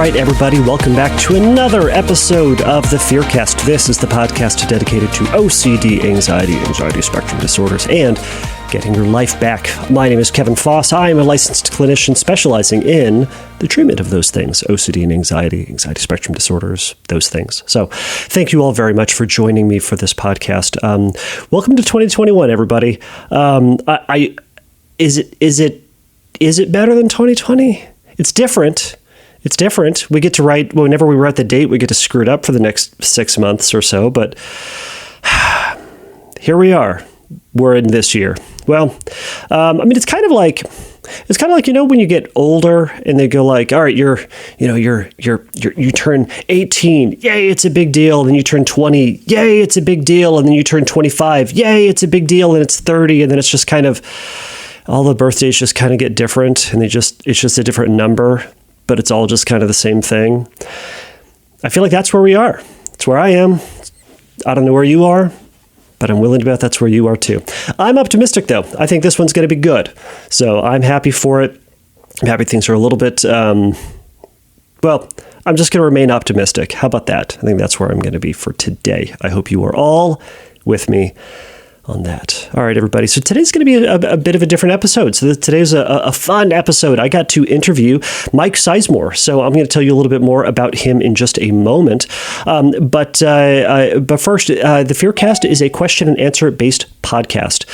right, everybody, welcome back to another episode of the Fearcast. This is the podcast dedicated to OCD, anxiety spectrum disorders, and getting your life back. My name is Kevin Foss. I am a licensed clinician specializing in the treatment of those things, OCD and anxiety spectrum disorders, those things. So thank you all very much for joining me for this podcast. Welcome to 2021, everybody. Is it better than 2020? It's different. It's different. We get to write, whenever we write the date, we get to screw it up for the next 6 months or so. But here we are. We're in this year. Well, it's kind of like, when you get older and they go like, all right, you turn 18. Yay, it's a big deal. Then you turn 20. Yay, it's a big deal. And then you turn 25. Yay, it's a big deal. And it's 30. And then it's just kind of, all the birthdays just kind of get different. And it's just a different number. But it's all just kind of the same thing. I feel like that's where we are. It's where I am. I don't know where you are, but I'm willing to bet that's where you are too. I'm optimistic, though. I think this one's going to be good. So I'm happy for it. I'm happy things are a little bit, I'm just going to remain optimistic. How about that? I think that's where I'm going to be for today. I hope you are all with me on that. All right, everybody. So today's going to be a bit of a different episode. So today's a fun episode. I got to interview Mike Sizemore. So I'm going to tell you a little bit more about him in just a moment. But first, the Fearcast is a question and answer based podcast.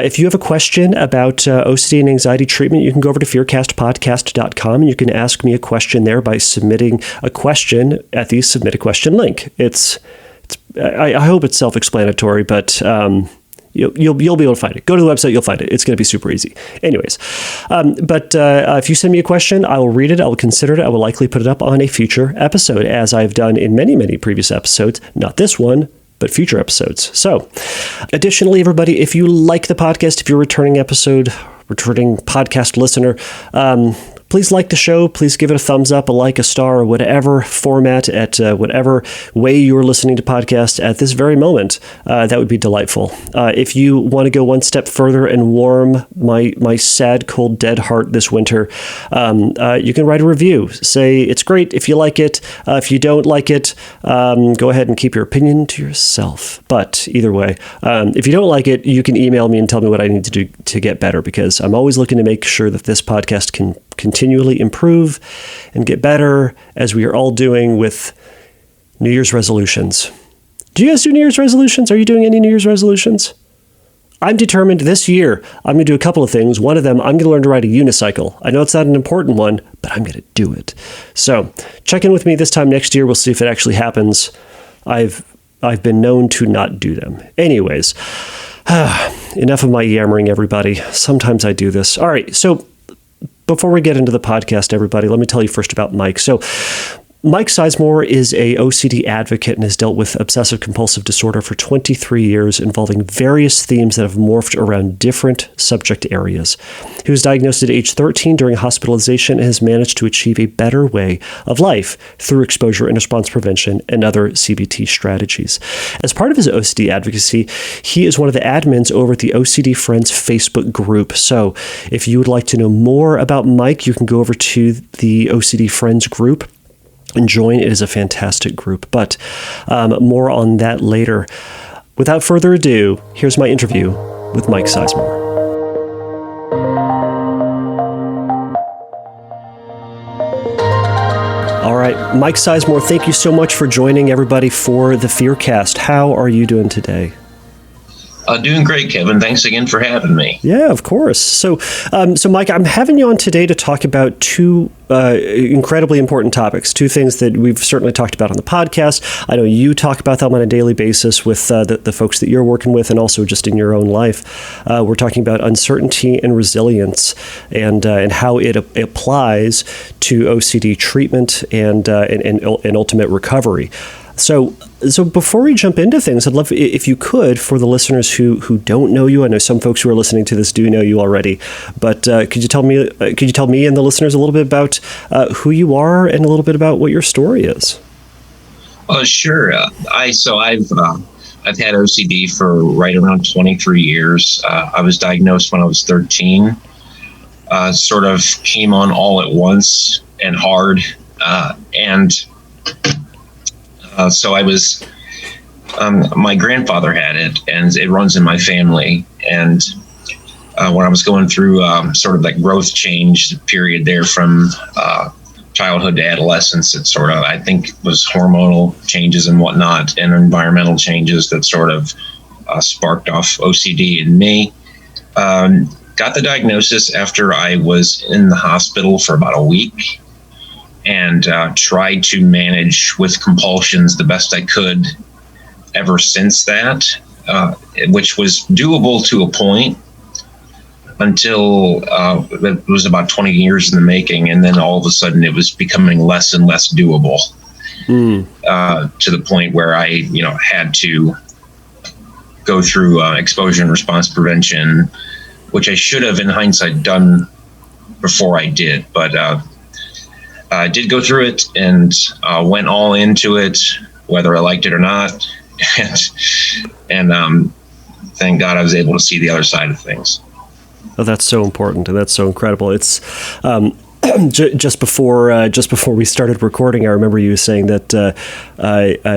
If you have a question about OCD and anxiety treatment, you can go over to fearcastpodcast.com and you can ask me a question there by submitting a question at the submit a question link. I hope it's self-explanatory, but You'll be able to find it. Go to the website, you'll find it. It's going to be super easy. Anyways, if you send me a question, I will read it. I will consider it. I will likely put it up on a future episode, as I've done in many, many previous episodes. Not this one, but future episodes. So, additionally, everybody, if you like the podcast, if you're a returning podcast listener, please like the show. Please give it a thumbs up, a like, a star, or whatever format at whatever way you're listening to podcasts at this very moment. That would be delightful. If you want to go one step further and warm my sad, cold, dead heart this winter, you can write a review. Say it's great if you like it. If you don't like it, go ahead and keep your opinion to yourself. But either way, if you don't like it, you can email me and tell me what I need to do to get better, because I'm always looking to make sure that this podcast can continually improve and get better, as we are all doing with New Year's resolutions. Do you guys do New Year's resolutions? Are you doing any New Year's resolutions? I'm determined this year I'm going to do a couple of things. One of them, I'm going to learn to ride a unicycle. I know it's not an important one, but I'm going to do it. So check in with me this time next year. We'll see if it actually happens. I've been known to not do them. Anyways, enough of my yammering, everybody. Sometimes I do this. All right, so before we get into the podcast, everybody, let me tell you first about Mike. So Mike Sizemore is a OCD advocate and has dealt with obsessive-compulsive disorder for 23 years, involving various themes that have morphed around different subject areas. He was diagnosed at age 13 during hospitalization and has managed to achieve a better way of life through exposure and response prevention and other CBT strategies. As part of his OCD advocacy, he is one of the admins over at the OCD Friends Facebook group. So if you would like to know more about Mike, you can go over to the OCD Friends group and join. It is a fantastic group, but more on that later. Without further ado, here's my interview with Mike Sizemore. All right, Mike Sizemore, thank you so much for joining everybody for the Fearcast. How are you doing today? Doing great, Kevin. Thanks again for having me. Yeah, of course. So Mike, I'm having you on today to talk about two incredibly important topics, two things that we've certainly talked about on the podcast. I know you talk about them on a daily basis with the folks that you're working with, and also just in your own life. We're talking about uncertainty and resilience, and how it applies to OCD treatment and ultimate recovery. So before we jump into things, I'd love if you could, for the listeners who don't know you. I know some folks who are listening to this do know you already, but could you tell me and the listeners a little bit about who you are and a little bit about what your story is? Sure. I've had OCD for right around 23 years. I was diagnosed when I was 13. Sort of came on all at once and hard. And so I was, my grandfather had it, and it runs in my family. And when I was going through sort of that growth change period there from childhood to adolescence, it sort of, I think, was hormonal changes and whatnot, and environmental changes that sort of sparked off OCD in me. Got the diagnosis after I was in the hospital for about a week, and tried to manage with compulsions the best I could ever since that, which was doable to a point until it was about 20 years in the making. And then all of a sudden it was becoming less and less doable to the point where I, had to go through exposure and response prevention, which I should have in hindsight done before I did. But I did go through it and went all into it, whether I liked it or not. And thank God I was able to see the other side of things. Oh, that's so important, and that's so incredible. It's just before we started recording, I remember you saying that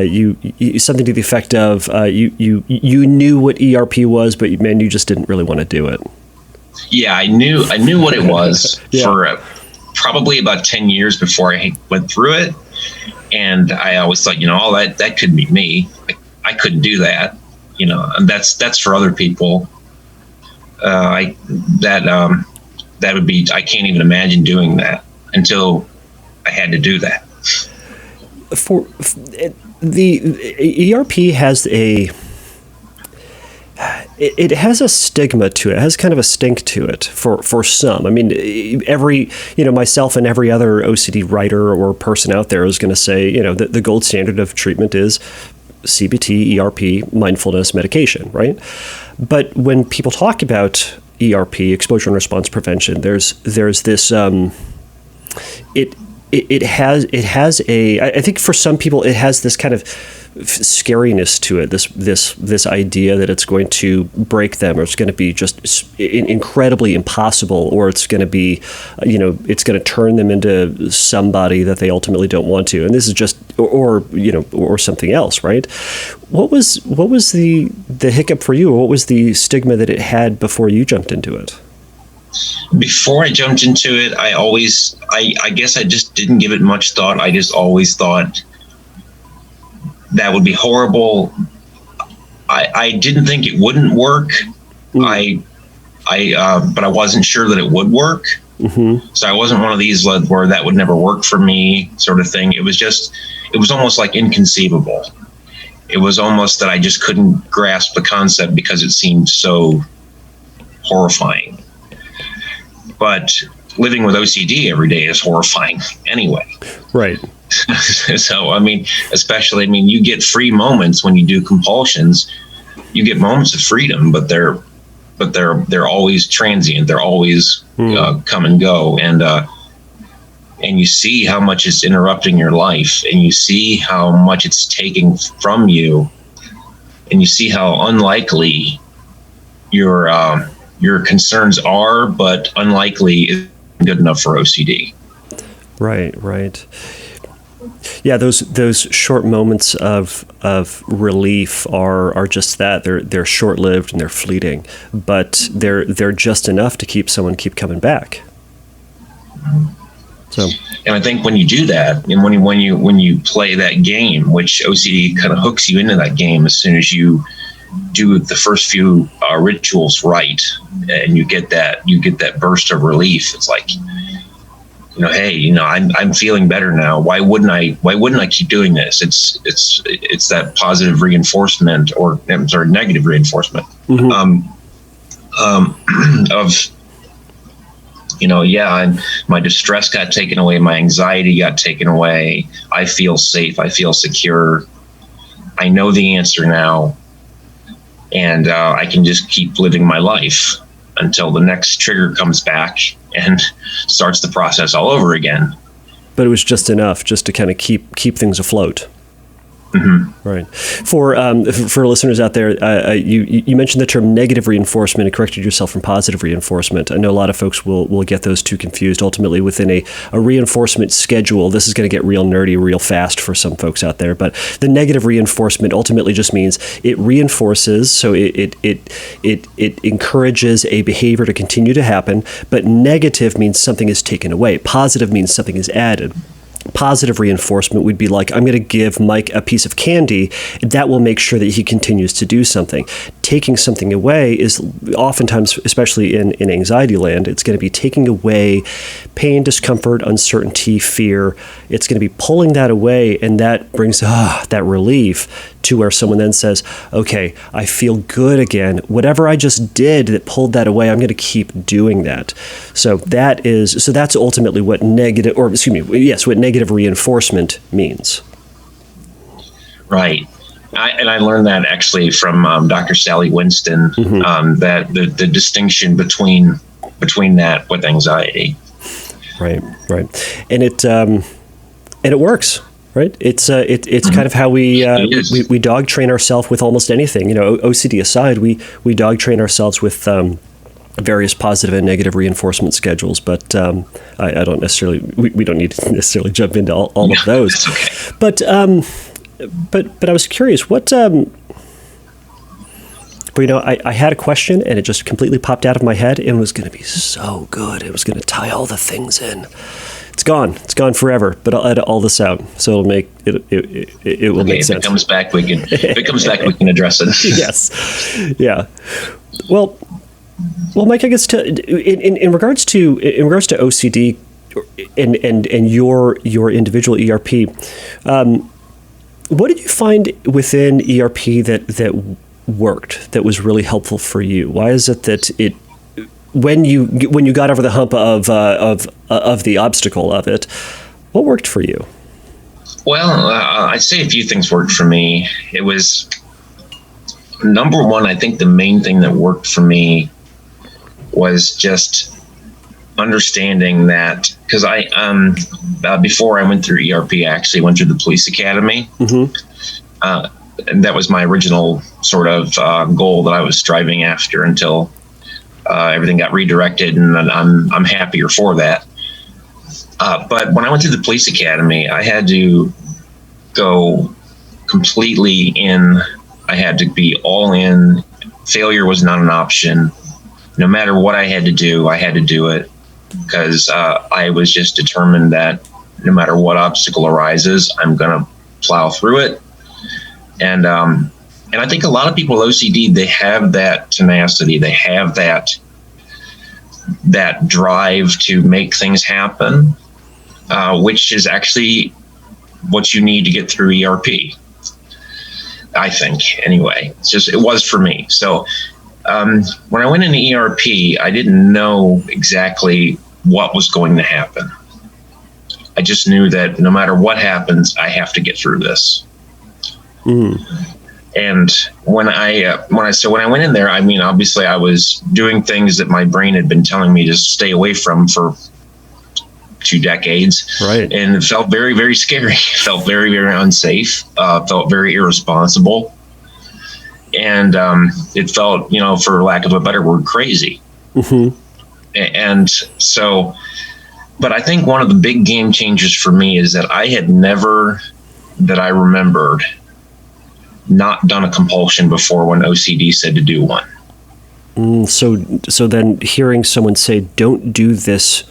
you something to the effect of you knew what ERP was, but man, you just didn't really want to do it. Yeah, I knew what it was yeah. for probably about 10 years before I went through it, and I always thought, that couldn't be me. I couldn't do that, and that's for other people. That would be, I can't even imagine doing that until I had to do that. For the ERP has it has a stigma to it. It has kind of a stink to it for some. I mean, myself and every other OCD writer or person out there is going to say, the gold standard of treatment is CBT, ERP, mindfulness, medication, right? But when people talk about ERP, exposure and response prevention, there's this it has I think for some people it has this kind of scariness to it, this idea that it's going to break them, or it's going to be just incredibly impossible, or it's going to be it's going to turn them into somebody that they ultimately don't want to. And this is just or something else, right? What was the hiccup for you? What was the stigma that it had before you jumped into it? Before I jumped into it, I guess I just didn't give it much thought. I just always thought that would be horrible. I didn't think it wouldn't work. But I wasn't sure that it would work. Mm-hmm. So I wasn't one of these where that would never work for me sort of thing. It was almost like inconceivable. It was almost that I just couldn't grasp the concept because it seemed so horrifying. But living with OCD every day is horrifying anyway. Right. So, especially, you get free moments when you do compulsions. You get moments of freedom, but they're always transient. They're always come and go. And you see how much it's interrupting your life, and you see how much it's taking from you, and you see how unlikely your concerns are, but unlikely is good enough for OCD. Right. Yeah, those short moments of relief are just that. They're short-lived and they're fleeting, but they're just enough to keep someone coming back. So, and I think when you do that, and when you play that game, which OCD kind of hooks you into that game as soon as you do the first few rituals right, and you get that burst of relief. It's like, hey, I'm feeling better now. Why wouldn't I keep doing this? It's that positive reinforcement, or negative reinforcement. Mm-hmm. My distress got taken away, my anxiety got taken away. I feel safe, I feel secure. I know the answer now, and I can just keep living my life until the next trigger comes back and starts the process all over again. But it was just enough just to kind of keep things afloat. Right. For listeners out there, you mentioned the term negative reinforcement and corrected yourself from positive reinforcement. I know a lot of folks will get those two confused. Ultimately, within a reinforcement schedule, this is going to get real nerdy real fast for some folks out there. But the negative reinforcement ultimately just means it reinforces, so it encourages a behavior to continue to happen. But negative means something is taken away. Positive means something is added. Positive reinforcement would be like, I'm going to give Mike a piece of candy. That will make sure that he continues to do something. Taking something away is oftentimes, especially in anxiety land, it's going to be taking away pain, discomfort, uncertainty, fear. It's going to be pulling that away, and that brings that relief to where someone then says, okay, I feel good again. Whatever I just did that pulled that away, I'm going to keep doing that. So that's ultimately what what negative reinforcement means. Right. I learned that actually from Dr. Sally Winston, that the distinction between that with anxiety. Right. And it works. Right. It's kind of how we dog train ourselves with almost anything. OCD aside, we dog train ourselves with various positive and negative reinforcement schedules. But I don't necessarily. We don't need to necessarily jump into all of those. Okay. But I was curious. What? But I had a question and it just completely popped out of my head and was going to be so good. It was going to tie all the things in. It's gone forever, but I'll edit all this out, so it'll make it will make sense. If it comes back, we can address it. Yes, yeah. Well, Mike, I guess in regards to OCD and your individual ERP, what did you find within ERP that worked, that was really helpful for you? Why is it that when you got over the hump of the obstacle of it, what worked for you? Well, I'd say a few things worked for me. It was, number one, I think the main thing that worked for me was just understanding that, because before I went through ERP, I actually went through the police academy. And that was my original sort of goal that I was striving after until everything got redirected, and I'm happier for that. But when I went to the police academy, I had to go completely in. I had to be all in. Failure was not an option. No matter what I had to do it, because I was just determined that no matter what obstacle arises, I'm going to plow through it. And I think a lot of people with OCD, they have that tenacity. They have that drive to make things happen, which is actually what you need to get through ERP. I think, anyway. It was for me. So when I went into ERP, I didn't know exactly what was going to happen. I just knew that no matter what happens, I have to get through this. And when I went in there, I mean, obviously I was doing things that my brain had been telling me to stay away from for 2 decades. Right. And it felt very, very scary. It felt very, very unsafe. Felt very irresponsible. And it felt, for lack of a better word, crazy. And so, but I think one of the big game changers for me is that I had never, that I remembered, not done a compulsion before when OCD said to do one. So then hearing someone say, don't do this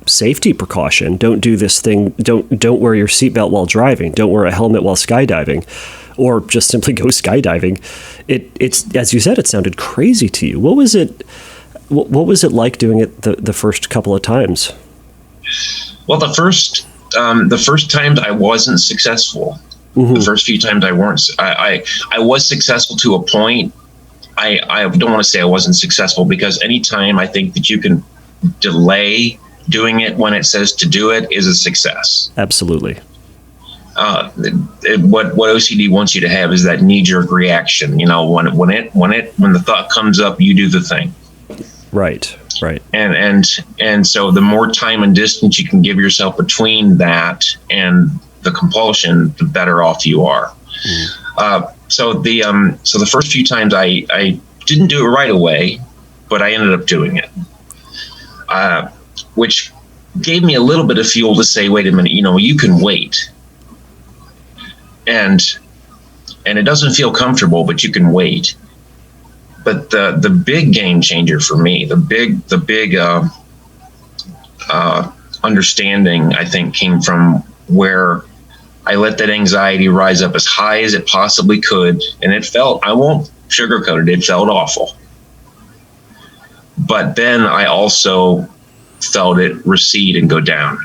safety precaution, don't do this thing, don't wear your seatbelt while driving, don't wear a helmet while skydiving, or just simply go skydiving. It's, as you said, it sounded crazy to you. What was it like doing it the first couple of times? Well, the first times I wasn't successful. The first few times I weren't. I was successful to a point. I don't want to say I wasn't successful, because anytime I think that you can delay doing it when it says to do it is a success. Absolutely. What OCD wants you to have is that knee-jerk reaction. When the thought comes up, you do the thing. Right. And so the more time and distance you can give yourself between that and the compulsion, the better off you are. So the first few times I didn't do it right away, but I ended up doing it, which gave me a little bit of fuel to say, wait a minute, you can wait. And it doesn't feel comfortable, but you can wait. But the big game changer for me, the big understanding, I think, came from where I let that anxiety rise up as high as it possibly could. And it felt, I won't sugarcoat it, it felt awful. But then I also felt it recede and go down.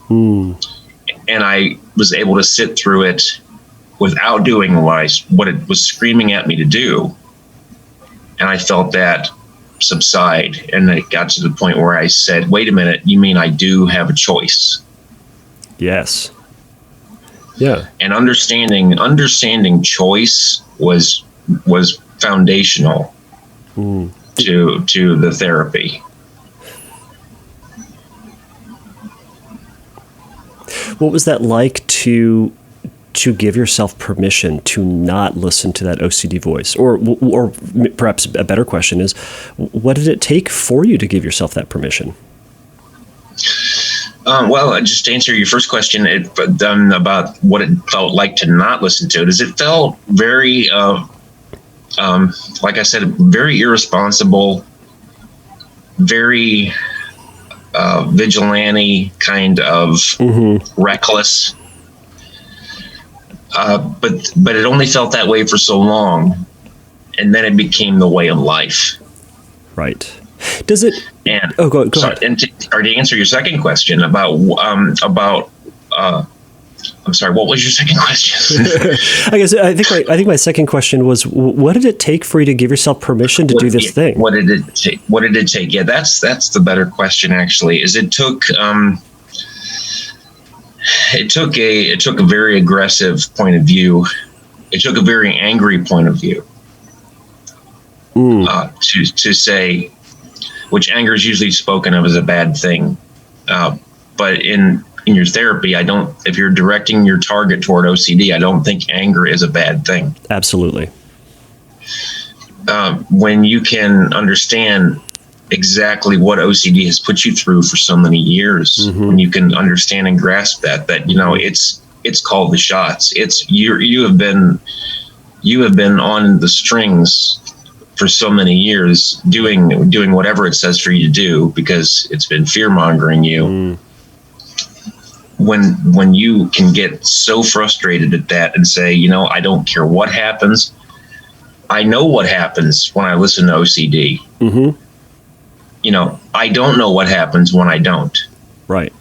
And I was able to sit through it without doing what it was screaming at me to do. And I felt that subside. And it got to the point where I said, wait a minute, you mean I do have a choice? Yes. Yeah. And understanding choice was foundational to the therapy. What was that like to give yourself permission to not listen to that OCD voice? Or perhaps a better question is, what did it take for you to give yourself that permission? Well, just to answer your first question, about what it felt like to not listen to it, is it felt very, like I said, very irresponsible, very vigilante, kind of reckless. But it only felt that way for so long, and then it became the way of life. Right. Does it? And go ahead. And to answer your second question about I'm sorry, what was your second question? I think my second question was, what did it take for you to give yourself permission to do this thing? What did it take? What did it take? Yeah, that's the better question, actually. Is it took it took a very aggressive point of view. It took a very angry point of view to say, which anger is usually spoken of as a bad thing. But in your therapy, if you're directing your target toward OCD, I don't think anger is a bad thing. Absolutely. When you can understand exactly what OCD has put you through for so many years, when you can understand and grasp that it's called the shots. It's you have been on the strings for so many years, doing whatever it says for you to do, because it's been fear mongering you. When you can get so frustrated at that and say, I don't care what happens. I know what happens when I listen to OCD. I don't know what happens when I don't. Right.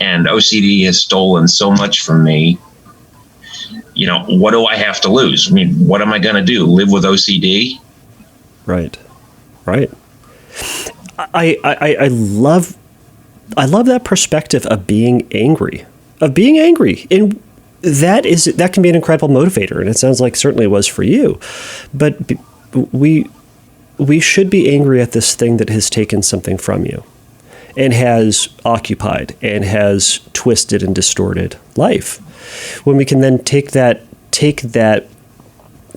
And OCD has stolen so much from me. What do I have to lose? I mean, what am I going to do? Live with OCD? Right. I love that perspective of being angry. And that can be an incredible motivator, and it sounds like certainly it was for you. But we should be angry at this thing that has taken something from you and has occupied and has twisted and distorted life. When we can then take that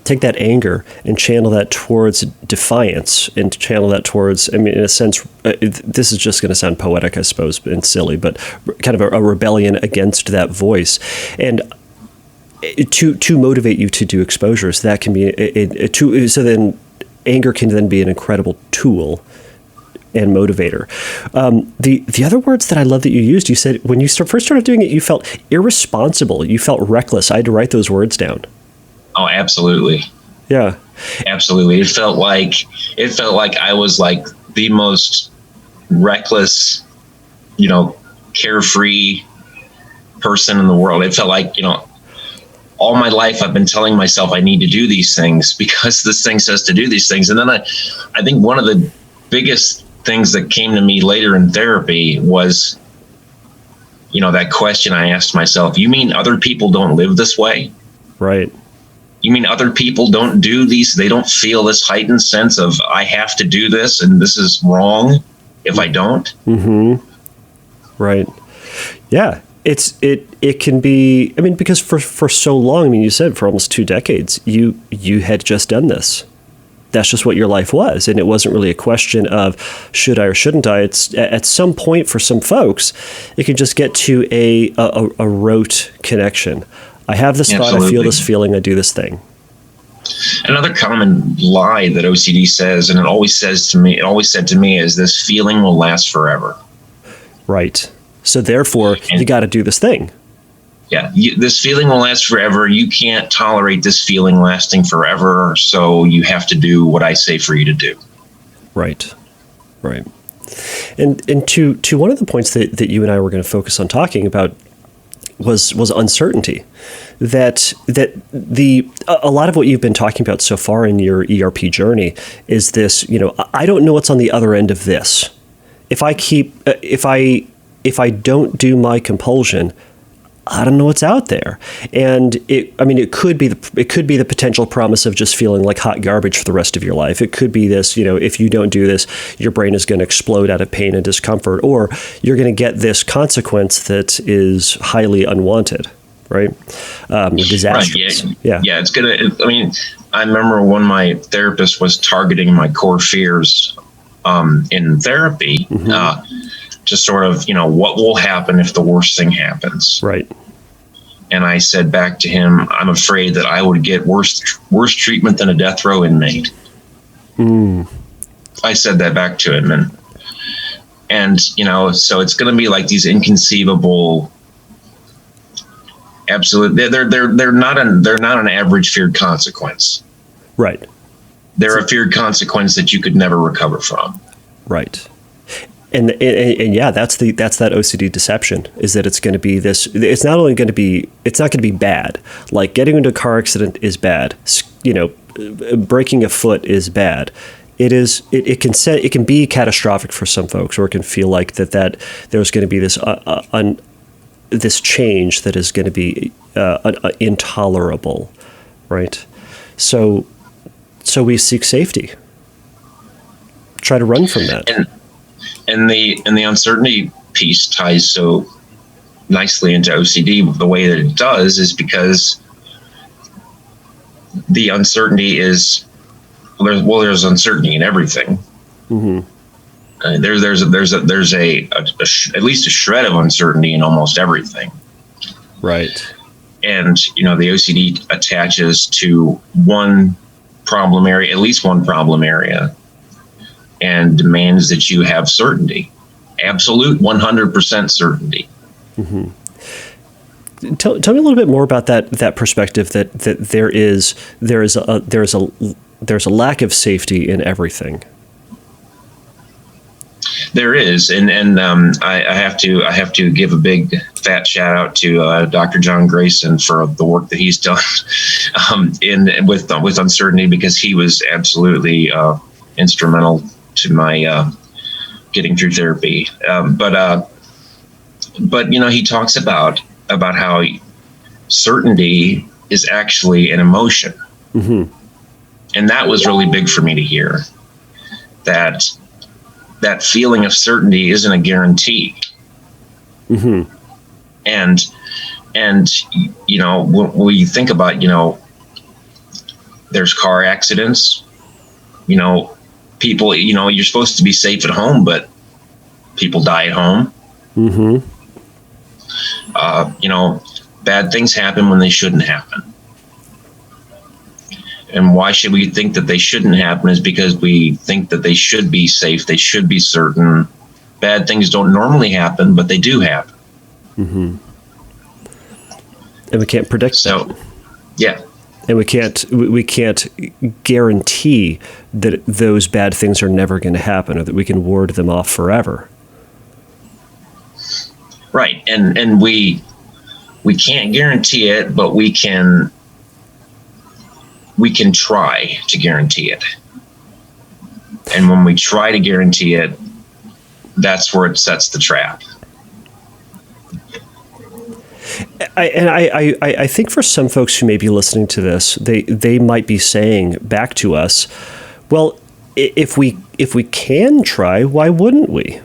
anger and channel that towards defiance and channel that towards, in a sense, this is just going to sound poetic, I suppose, and silly, but kind of a rebellion against that voice. And to motivate you to do exposures, that can be so then anger can then be an incredible tool and motivator. The other words that I love that you used, you said when you first started doing it, you felt irresponsible, you felt reckless. I had to write those words down. Oh, absolutely. Yeah. Absolutely. It felt like I was like the most reckless, carefree person in the world. It felt like, all my life I've been telling myself I need to do these things because this thing says to do these things. And then I think one of the biggest things that came to me later in therapy was, that question I asked myself, you mean other people don't live this way? Right. You mean other people don't do these? They don't feel this heightened sense of I have to do this and this is wrong if I don't? Right. Yeah. it can be, I mean, because for so long, I mean, you said for almost 2 decades, you had just done this. That's just what your life was. And it wasn't really a question of should I or shouldn't I. It's at some point for some folks, it can just get to a rote connection. I have this thought, I feel this feeling, I do this thing. Another common lie that OCD says, and it always said to me, is this feeling will last forever. Right. So therefore, you got to do this thing. Yeah, this feeling will last forever. You can't tolerate this feeling lasting forever, so you have to do what I say for you to do. Right. And to one of the points that you and I were going to focus on talking about was uncertainty. That a lot of what you've been talking about so far in your ERP journey is this, I don't know what's on the other end of this. If I don't do my compulsion, I don't know what's out there. And it could be the potential promise of just feeling like hot garbage for the rest of your life. It could be this, if you don't do this, your brain is going to explode out of pain and discomfort, or you're going to get this consequence that is highly unwanted, right? Disastrous. Right, yeah. It's gonna. I remember when my therapist was targeting my core fears in therapy. Mm-hmm. Just sort of, what will happen if the worst thing happens? Right. And I said back to him, I'm afraid that I would get worse treatment than a death row inmate. I said that back to him, and so it's going to be like these inconceivable. Absolutely, they're not an average feared consequence. Right. They're a feared consequence that you could never recover from. Right. And yeah, that's that OCD deception, is that it's going to be this. It's not going to be bad. Like getting into a car accident is bad. Breaking a foot is bad. It can be catastrophic for some folks, or it can feel like that there's going to be this this change that is going to be intolerable, right? So we seek safety. Try to run from that. And the uncertainty piece ties so nicely into OCD. The way that it does is because the uncertainty is there's uncertainty in everything. Mm-hmm. There's at least a shred of uncertainty in almost everything. Right. And the OCD attaches to one problem area, at least one problem area, and demands that you have certainty, absolute 100% certainty. Mm-hmm. Tell me a little bit more about that perspective that there's a lack of safety in everything. There is, and I have to give a big fat shout out to Dr. John Grayson for the work that he's done with uncertainty, because he was absolutely instrumental to my getting through therapy. But he talks about how certainty is actually an emotion. Mm-hmm. And that was really big for me to hear, that feeling of certainty isn't a guarantee. Mm-hmm. And when we think about, there's car accidents, people, you're supposed to be safe at home, but people die at home. Mm-hmm. Bad things happen when they shouldn't happen. And why should we think that they shouldn't happen is because we think that they should be safe. They should be certain. Bad things don't normally happen, but they do happen. Mm-hmm. And we can't predict that. Yeah. And we can't guarantee that those bad things are never going to happen, or that we can ward them off forever. Right. And we can't guarantee it, but we can try to guarantee it. And when we try to guarantee it, that's where it sets the trap. I think for some folks who may be listening to this, they might be saying back to us, well, if we can try, why wouldn't we?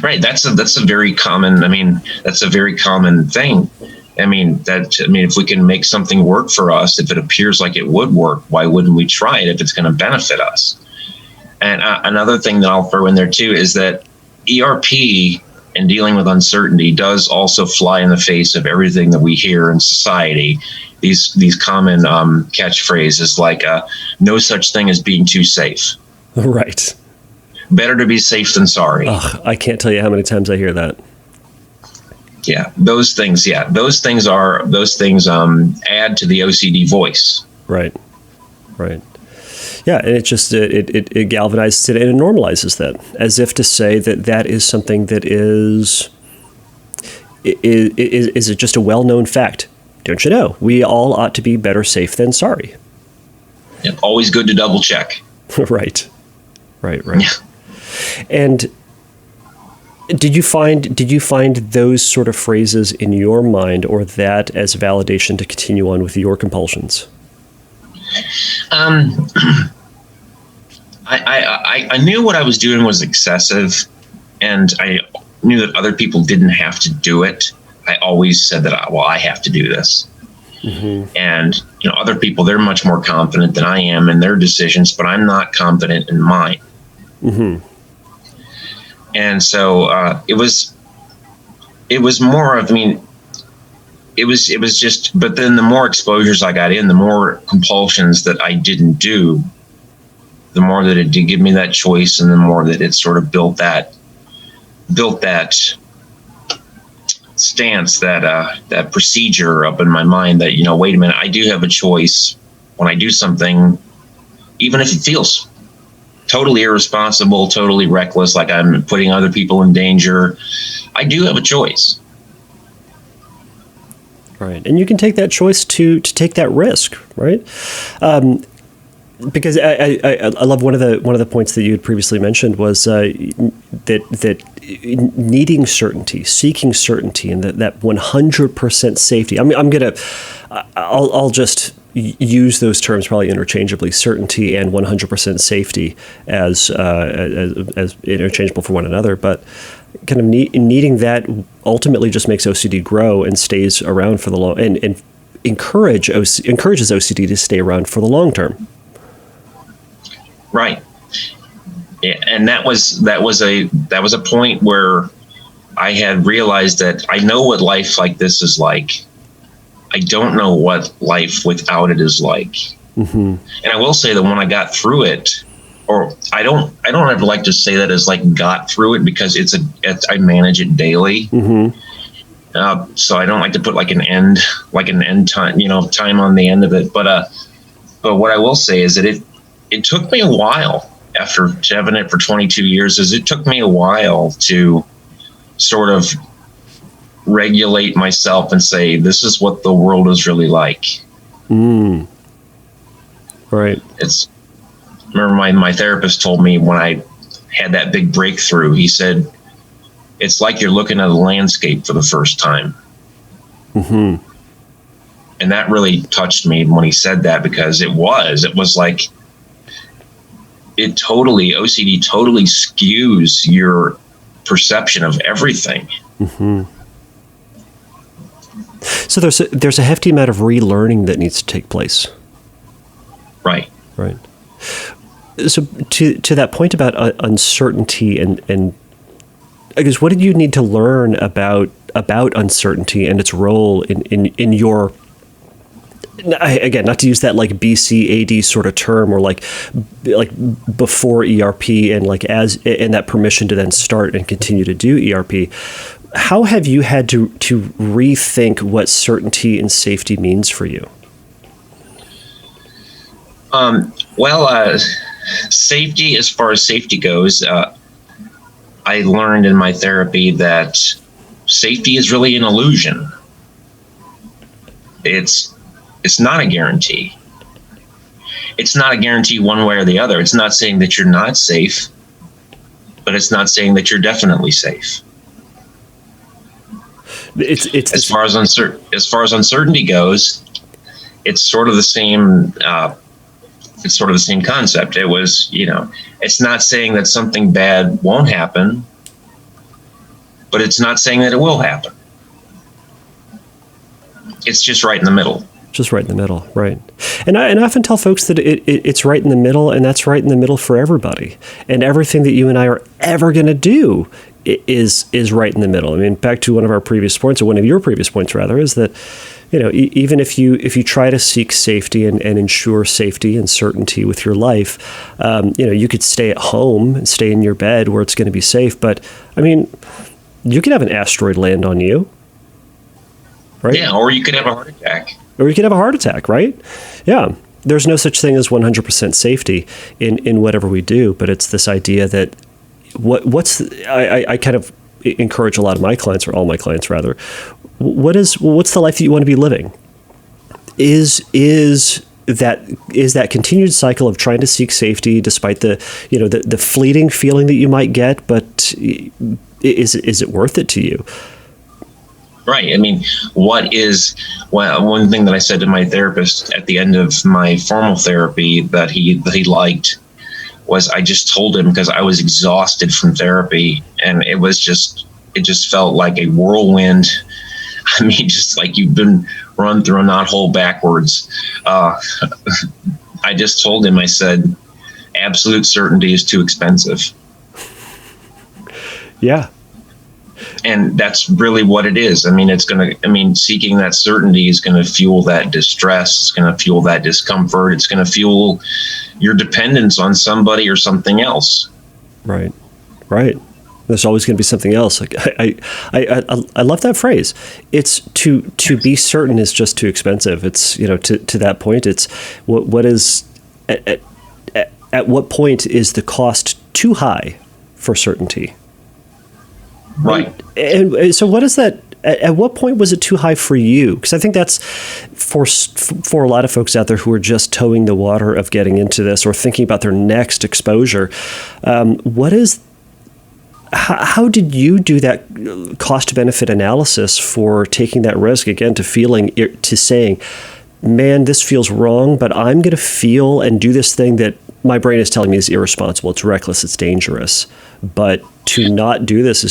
Right. That's a very common. I mean, that's a very common thing. If we can make something work for us, if it appears like it would work, why wouldn't we try it if it's going to benefit us? And another thing that I'll throw in there too is that ERP and dealing with uncertainty does also fly in the face of everything that we hear in society. These common catchphrases like "no such thing as being too safe." Right. Better to be safe than sorry. Ugh, I can't tell you how many times I hear that. Yeah, those things. Yeah, those things add to the OCD voice. Right. Right. Yeah, and it just it galvanizes it and it normalizes that, as if to say that is something that is just a well-known fact. Don't you know? We all ought to be better safe than sorry. Yeah, always good to double check. Right. Yeah. And did you find those sort of phrases in your mind, or that as validation to continue on with your compulsions? I knew what I was doing was excessive, and I knew that other people didn't have to do it. I always said that, I have to do this. Mm-hmm. And other people, they're much more confident than I am in their decisions, but I'm not confident in mine. Mm-hmm. And so it was more of, it was just, but then the more exposures I got in, the more compulsions that I didn't do, the more that it did give me that choice, and the more that it sort of built that stance, that procedure up in my mind that, wait a minute, I do have a choice when I do something, even if it feels totally irresponsible, totally reckless, like I'm putting other people in danger. I do have a choice. Right. And you can take that choice to take that risk, right? Because I love one of the points that you had previously mentioned was that needing certainty, seeking certainty, and that 100% safety. I'll just use those terms probably interchangeably, certainty and 100% safety as interchangeable for one another, but kind of needing that ultimately just makes OCD grow and stays around for the long, and encourages OCD to stay around for the long term. Right. Yeah, and that was a point where I had realized that I know what life like this is like. I don't know what life without it is like. Mm-hmm. And I will say that when I got through it, or I don't ever like to say that as like got through it, because I manage it daily. Mm-hmm. So I don't like to put like an end time, time on the end of it. But what I will say is that it took me a while, after having it for 22 years, it took me a while to sort of regulate myself and say, this is what the world is really like. Mm. Right. Remember my therapist told me when I had that big breakthrough, he said, it's like you're looking at a landscape for the first time. Mm-hmm. And that really touched me when he said that, because it was like, OCD totally skews your perception of everything. Mm-hmm. So there's a hefty amount of relearning that needs to take place. Right. Right. So to that point about uncertainty and I guess, what did you need to learn about uncertainty and its role in your, again, not to use that like BCAD sort of term, or like before ERP and and that permission to then start and continue to do ERP. How have you had to rethink what certainty and safety means for you? Safety, as far as safety goes, I learned in my therapy that safety is really an illusion. It's not a guarantee. It's not a guarantee one way or the other. It's not saying that you're not safe, but it's not saying that you're definitely safe. It's as far as uncertainty goes, it's sort of the same. It's sort of the same concept. It was, it's not saying that something bad won't happen, but it's not saying that it will happen. It's just right in the middle. Just right in the middle, right? And I often tell folks that it's right in the middle, and that's right in the middle for everybody. And everything that you and I are ever going to do is right in the middle. I mean, back to one of our previous points, or one of your previous points rather, is that, you know, even if you try to seek safety and ensure safety and certainty with your life, you know, you could stay at home and stay in your bed where it's going to be safe. But I mean, you could have an asteroid land on you, right? Yeah, or you could have a heart attack. Or you could have a heart attack, right? Yeah. There's no such thing as 100% safety in whatever we do, but it's this idea that I kind of encourage a lot of my clients, or all my clients rather, what's the life that you want to be living? Is that continued cycle of trying to seek safety despite the fleeting feeling that you might get, but is it worth it to you? Right. I mean, one thing that I said to my therapist at the end of my formal therapy that he liked was, I just told him, because I was exhausted from therapy, and it just felt like a whirlwind. I mean, just like you've been run through a knothole backwards. I just told him, I said, absolute certainty is too expensive. Yeah. And that's really what it is. I mean, seeking that certainty is going to fuel that distress. It's going to fuel that discomfort. It's going to fuel your dependence on somebody or something else. Right. Right. There's always going to be something else. Like I love that phrase. It's to be certain is just too expensive. It's, you know, to that point, it's what is at what point is the cost too high for certainty? Right. And so what is that? At what point was it too high for you? Because I think that's for a lot of folks out there who are just towing the water of getting into this or thinking about their next exposure. How did you do that cost benefit analysis for taking that risk, again, to saying, man, this feels wrong, but I'm going to feel and do this thing that my brain is telling me is irresponsible, it's reckless, it's dangerous, but to not do this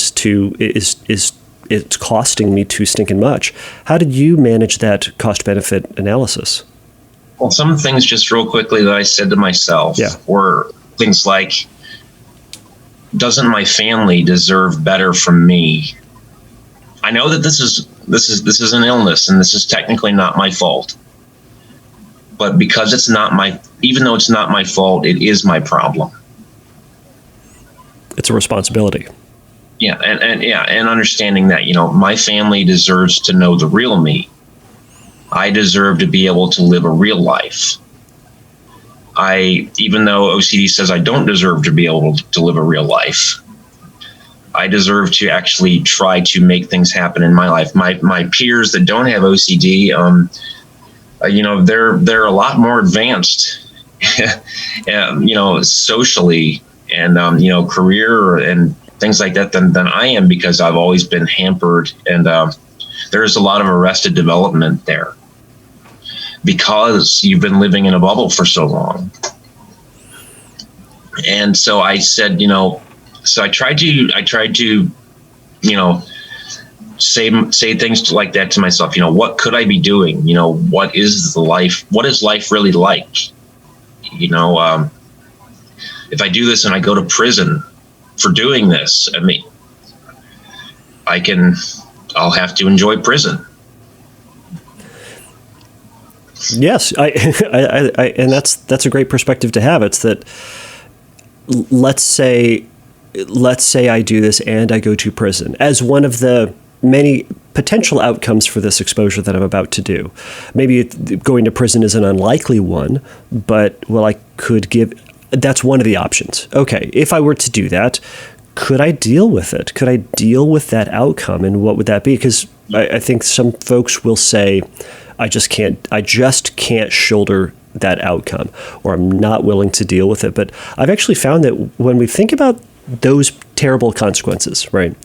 it's costing me too stinking much. How did you manage that cost benefit analysis? Well, some things, just real quickly, that I said to myself were things like, doesn't my family deserve better from me? I know that this is an illness, and this is technically not my fault. But because even though it's not my fault, it is my problem. It's a responsibility. Yeah, and understanding that, you know, my family deserves to know the real me. I deserve to be able to live a real life. Even though OCD says I don't deserve to be able to live a real life, I deserve to actually try to make things happen in my life. My peers that don't have OCD, you know, they're a lot more advanced, you know, socially and, you know, career and things like that than I am, because I've always been hampered. And there's a lot of arrested development there because you've been living in a bubble for so long. And so I said, you know, so I tried to, you know, say things like that to myself. You know, what could I be doing? You know, what is life really like? You know, if I do this and I go to prison for doing this, I mean, I'll have to enjoy prison. Yes, and that's a great perspective to have. It's that, let's say I do this and I go to prison as one of the many potential outcomes for this exposure that I'm about to do. Maybe going to prison is an unlikely one, but that's one of the options. Okay, if I were to do that, could I deal with it? Could I deal with that outcome, and what would that be? Because I think some folks will say, I just can't shoulder that outcome, or I'm not willing to deal with it. But I've actually found that when we think about those terrible consequences, right,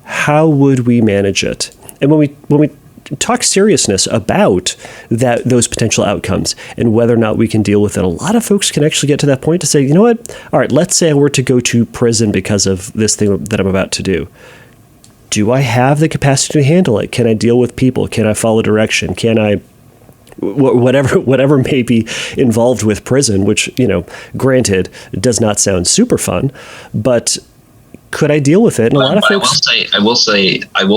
how would we manage it? And when we talk seriousness about those potential outcomes and whether or not we can deal with it, a lot of folks can actually get to that point to say, you know what? All right, let's say I were to go to prison because of this thing that I'm about to do. do I have the capacity to handle it? Can I deal with people? Can I follow direction? Can I, whatever may be involved with prison, which, granted, does not sound super fun, but could I deal with it? And a lot of folks. I will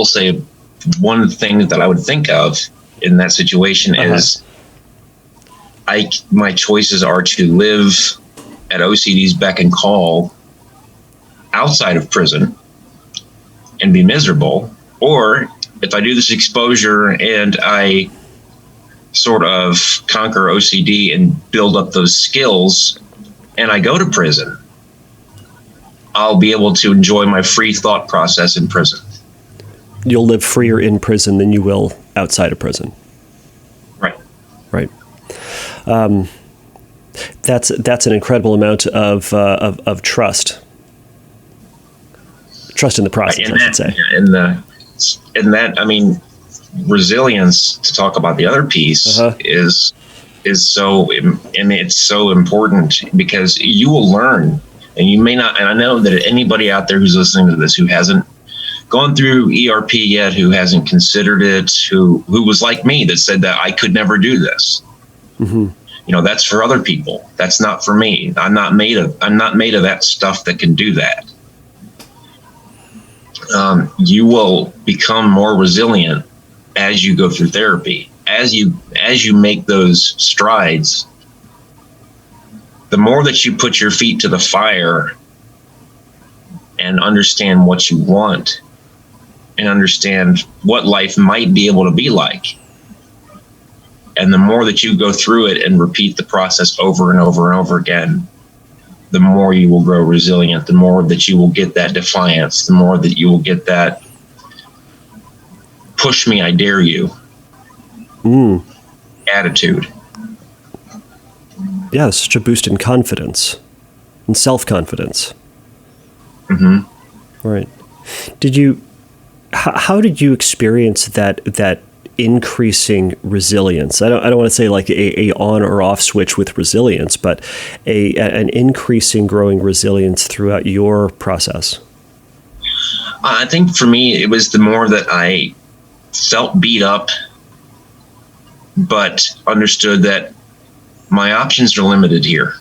say one thing that I would think of in that situation is my choices are to live at OCD's beck and call outside of prison and be miserable, or if I do this exposure and I sort of conquer OCD and build up those skills and I go to prison, I'll be able to enjoy my free thought process in prison. You'll live freer in prison than you will outside of prison. Right. Right. That's an incredible amount of trust. Trust in the process, I should say. And that, I mean, resilience, to talk about the other piece, is so, I mean, it's so important, because you will learn, and you may not, and I know that anybody out there who's listening to this who hasn't gone through ERP yet, who hasn't considered it, who was like me, that said that I could never do this. That's for other people. That's not for me. I'm not made of that stuff that can do that. You will become more resilient as you go through therapy. As you make those strides, the more that you put your feet to the fire and understand what you want and understand what life might be able to be like, and the more that you go through it and repeat the process over and over and over again, the more you will grow resilient, the more that you will get that defiance, the more that you will get that push me, I dare you attitude. Yeah, such a boost in confidence and self-confidence. Right. How did you experience that increasing resilience? I don't want to say like a on or off switch with resilience, but an increasing, growing resilience throughout your process. I think for me, it was the more that I felt beat up, but understood that my options are limited here.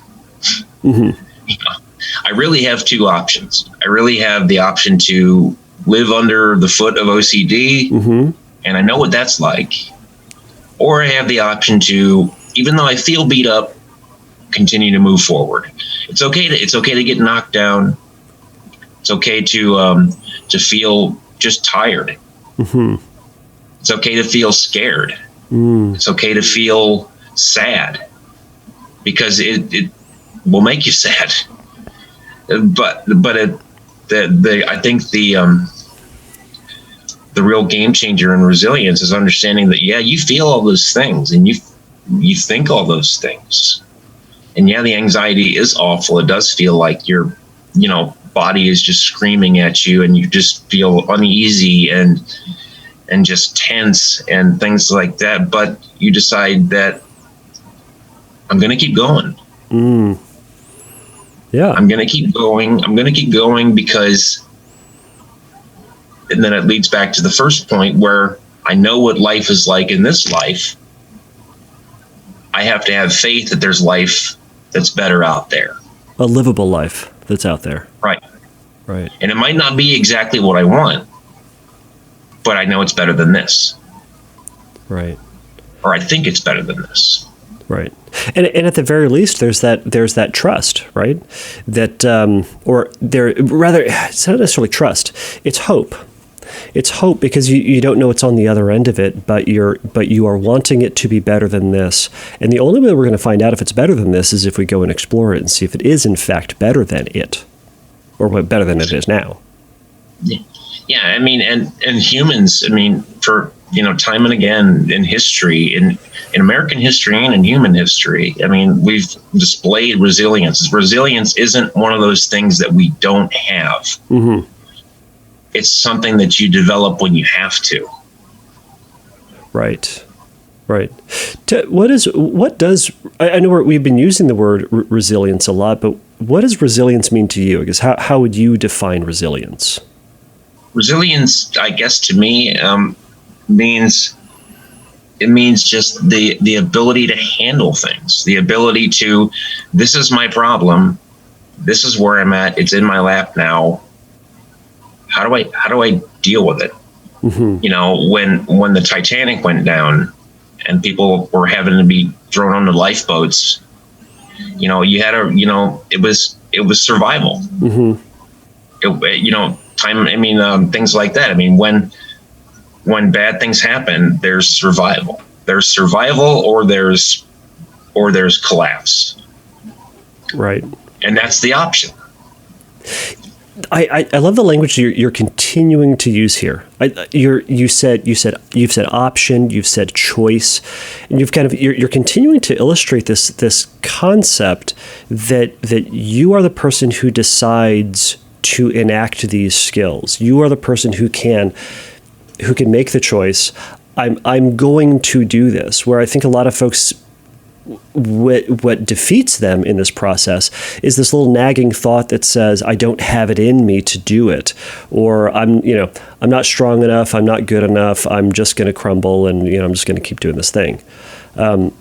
I really have two options. I really have the option to live under the foot of OCD, and I know what that's like. Or I have the option to, even though I feel beat up, continue to move forward. It's okay to get knocked down. It's okay to feel just tired. It's okay to feel scared. It's okay to feel sad, because it will make you sad. But I think the real game changer in resilience is understanding that, you feel all those things and you think all those things, and the anxiety is awful. It does feel like your body is just screaming at you, and you just feel uneasy and just tense and things like that. But you decide that I'm going to keep going. Yeah. I'm going to keep going because, and then it leads back to the first point where I know what life is like in this life. I have to have faith that there's life that's better out there. A livable life that's out there. Right. Right. And it might not be exactly what I want, but I know it's better than this. Right. Or I think it's better than this. Right. And at the very least, there's that trust, right? That, it's not necessarily trust. It's hope. It's hope, because you don't know what's on the other end of it, but you are wanting it to be better than this. And the only way we're going to find out if it's better than this is if we go and explore it and see if it is in fact better than it, or better than it is now. Yeah. I mean, and humans, I mean, for, time and again in history, in American history and in human history, I mean, we've displayed resilience. Resilience isn't one of those things that we don't have. It's something that you develop when you have to. Right. Right. I know we've been using the word resilience a lot, but what does resilience mean to you? I guess how would you define resilience? Resilience, I guess, to me, means just the ability to handle things, the ability to, this is my problem, this is where I'm at, it's in my lap now. How do I deal with it? Mm-hmm. You know, when the Titanic went down and people were having to be thrown on the lifeboats, you know, you had it was survival. Mm-hmm. Things like that. I mean, when bad things happen, there's survival. There's survival, or there's collapse. Right. And that's the option. I love the language you're continuing to use here. You've said option, you've said choice, and you're continuing to illustrate this concept that you are the person who decides to enact these skills. You are the person who can make the choice. I'm going to do this. Where I think a lot of folks, what defeats them in this process is this little nagging thought that says, I don't have it in me to do it, or I'm not strong enough, I'm not good enough, I'm just going to crumble, and I'm just going to keep doing this thing. Tell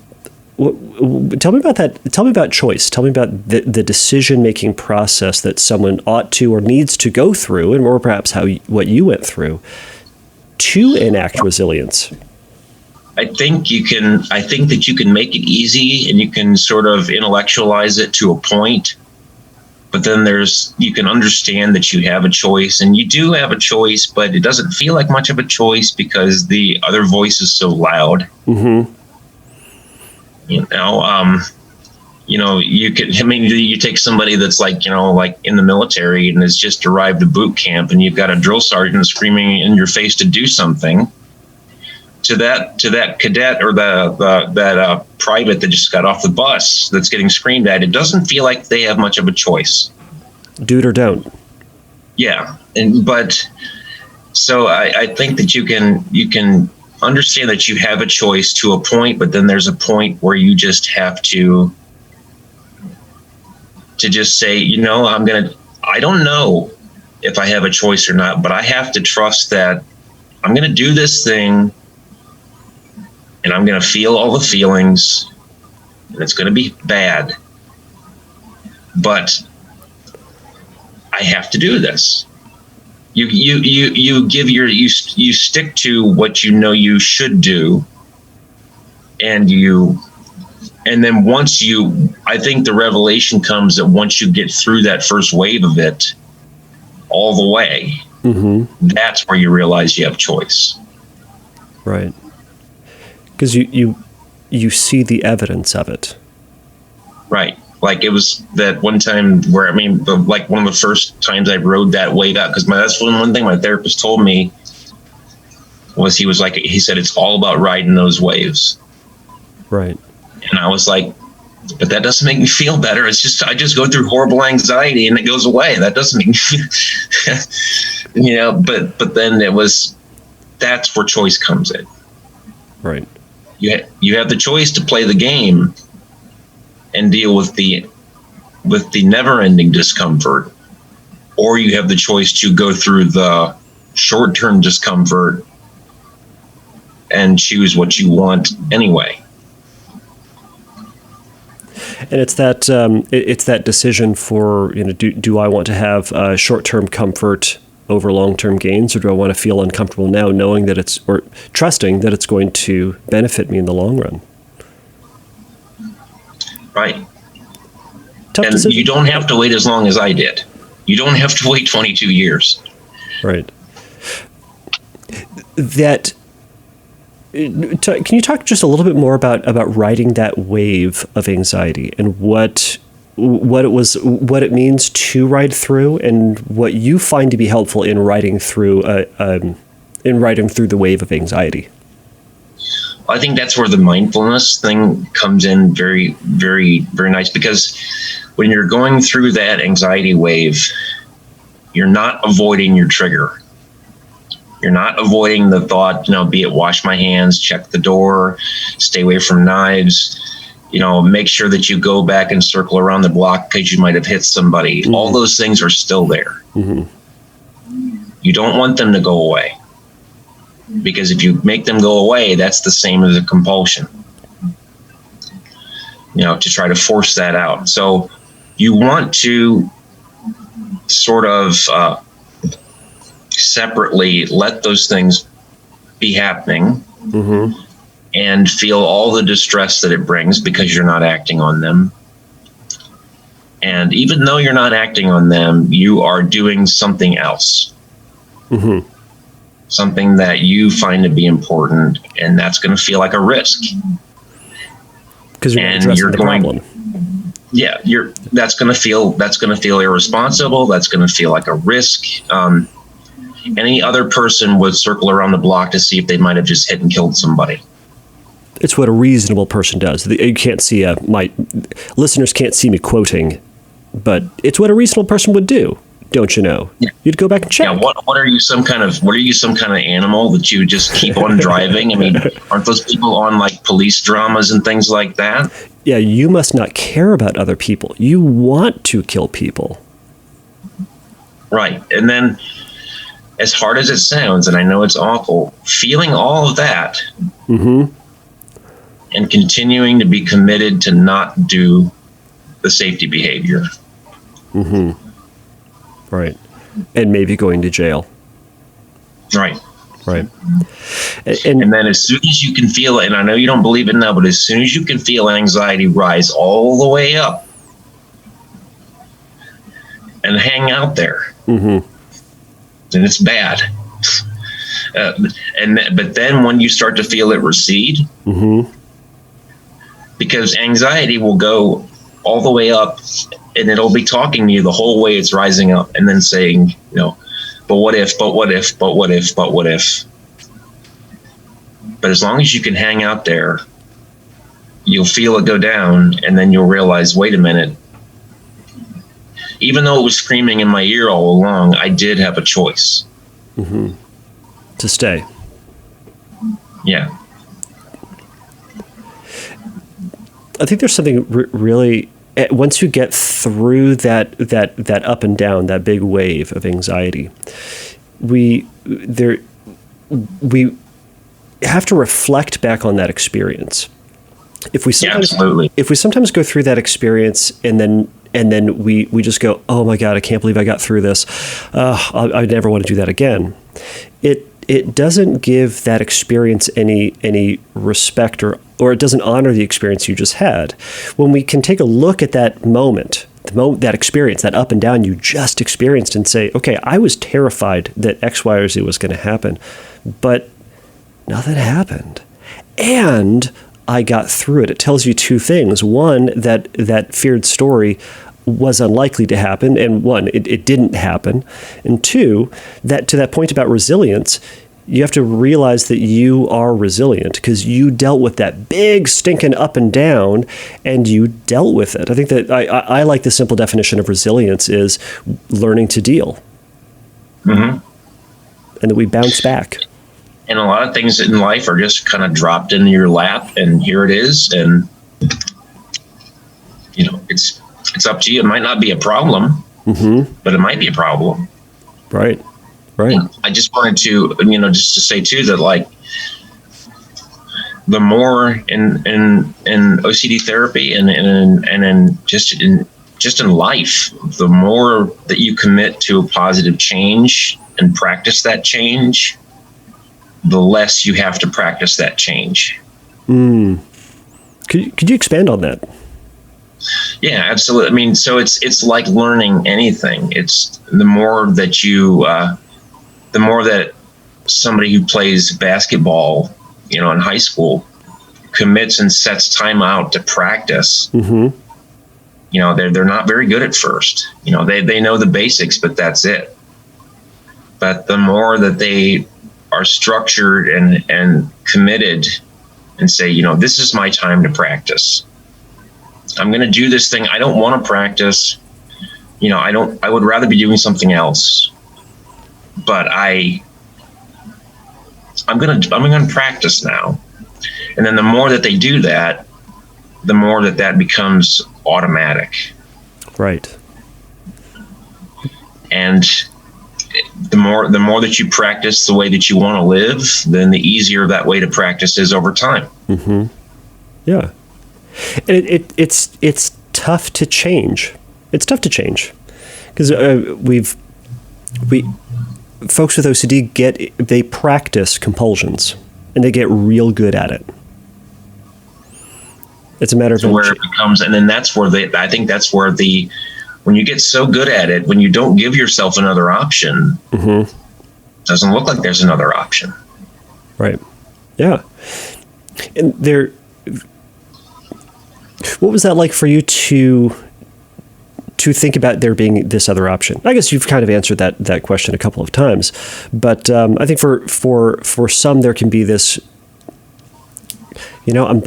me about that. Tell me about choice. Tell me about the decision-making process that someone ought to or needs to go through, and or perhaps what you went through to enact resilience. I think that you can make it easy, and you can sort of intellectualize it to a point, but then you can understand that you have a choice, and you do have a choice, but it doesn't feel like much of a choice because the other voice is so loud. Mm-hmm. You take somebody that's like in the military and has just arrived to boot camp, and you've got a drill sergeant screaming in your face to do something. To that cadet or that private that just got off the bus that's getting screamed at, it doesn't feel like they have much of a choice. Do it or don't. Yeah, so I think that you can understand that you have a choice to a point, but then there's a point where you just have to just say, I don't know if I have a choice or not, but I have to trust that I'm going to do this thing, and I'm going to feel all the feelings, and it's going to be bad, but I have to do this. You stick to what you should do, and then I think the revelation comes that once you get through that first wave of it all the way, mm-hmm. That's where you realize you have choice. Right. Because you see the evidence of it. Right. Like it was that one time where, one of the first times I rode that wave out, because that's one thing my therapist told me was he said, it's all about riding those waves. Right. And I was like, but that doesn't make me feel better. It's just, I just go through horrible anxiety and it goes away. That doesn't make me feel, but then that's where choice comes in. Right. You have the choice to play the game and deal with the never-ending discomfort, or you have the choice to go through the short-term discomfort and choose what you want anyway. And it's that decision for, do I want to have short-term comfort over long-term gains, or do I want to feel uncomfortable now, knowing that or trusting that it's going to benefit me in the long run? Right. Tough decision. You don't have to wait as long as I did. You don't have to wait 22 years. Right. Can you talk just a little bit more about riding that wave of anxiety and what it means to ride through, and what you find to be helpful in riding through the wave of anxiety? I think that's where the mindfulness thing comes in very, very, very nice, because when you're going through that anxiety wave, you're not avoiding your trigger. You're not avoiding the thought, be it wash my hands, check the door, stay away from knives, make sure that you go back and circle around the block because you might have hit somebody. Mm-hmm. All those things are still there. Mm-hmm. You don't want them to go away, because if you make them go away, that's the same as a compulsion, to try to force that out. So you want to sort of separately let those things be happening, and feel all the distress that it brings because you're not acting on them. And even though you're not acting on them, you are doing something else, something that you find to be important, and that's going to feel like a risk. Because you're addressing the problem. Yeah, that's going to feel irresponsible. That's going to feel like a risk. Any other person would circle around the block to see if they might have just hit and killed somebody. It's what a reasonable person does. You can't see my listeners can't see me quoting, but it's what a reasonable person would do. Don't you know? Yeah. You'd go back and check. Yeah. What are you, some kind of animal that you just keep on driving? I mean, aren't those people on like police dramas and things like that? Yeah. You must not care about other people. You want to kill people. Right. And then, as hard as it sounds, and I know it's awful, feeling all of that, and continuing to be committed to not do the safety behavior. Right. And maybe going to jail. Right. Right. And then as soon as you can feel it, and I know you don't believe it now, but as soon as you can feel anxiety rise all the way up and hang out there, then it's bad. But then when you start to feel it recede, because anxiety will go all the way up, and it'll be talking to you the whole way it's rising up, and then saying, but what if, but what if, but what if, but what if. But as long as you can hang out there, you'll feel it go down, and then you'll realize, wait a minute, even though it was screaming in my ear all along, I did have a choice. To stay. Yeah. I think there's something really, once you get through that up and down, that big wave of anxiety, we have to reflect back on that experience. If we sometimes go through that experience and then we just go, oh my God, I can't believe I got through this. I never want to do that again. It doesn't give that experience any respect or it doesn't honor the experience you just had. When we can take a look at that moment, that experience, that up and down you just experienced, and say, okay, I was terrified that X, Y, or Z was going to happen, but nothing happened. And I got through it. It tells you two things. One, that feared story was unlikely to happen, and one, it didn't happen. And two, that to that point about resilience, you have to realize that you are resilient because you dealt with that big stinking up and down, and you dealt with it. I think that I like the simple definition of resilience is learning to deal, and that we bounce back. And a lot of things in life are just kind of dropped into your lap, and here it is, and it's up to you. It might not be a problem, but it might be a problem. Right. I just wanted to, just to say too that like the more in OCD therapy and in just in life, the more that you commit to a positive change and practice that change, the less you have to practice that change. Could you expand on that? Yeah, absolutely. I mean, so it's like learning anything. It's the more that somebody who plays basketball, in high school commits and sets time out to practice. They're not very good at first. They know the basics, but that's it. But the more that they are structured and committed and say, this is my time to practice. I'm going to do this thing. I don't want to practice. I would rather be doing something else, but I'm going to practice now. And then the more that they do that, the more that becomes automatic. Right. And the more that you practice the way that you want to live, then the easier that way to practice is over time. Mm-hmm. Yeah. And it's tough to change. It's tough to change because folks with OCD they practice compulsions and they get real good at it. It's a matter of where it becomes, and then that's where I think that's where when you get so good at it, when you don't give yourself another option, mm-hmm. it doesn't look like there's another option. Right. Yeah. And what was that like for you to think about there being this other option? I guess you've kind of answered that question a couple of times, but I think for some there can be this. I'm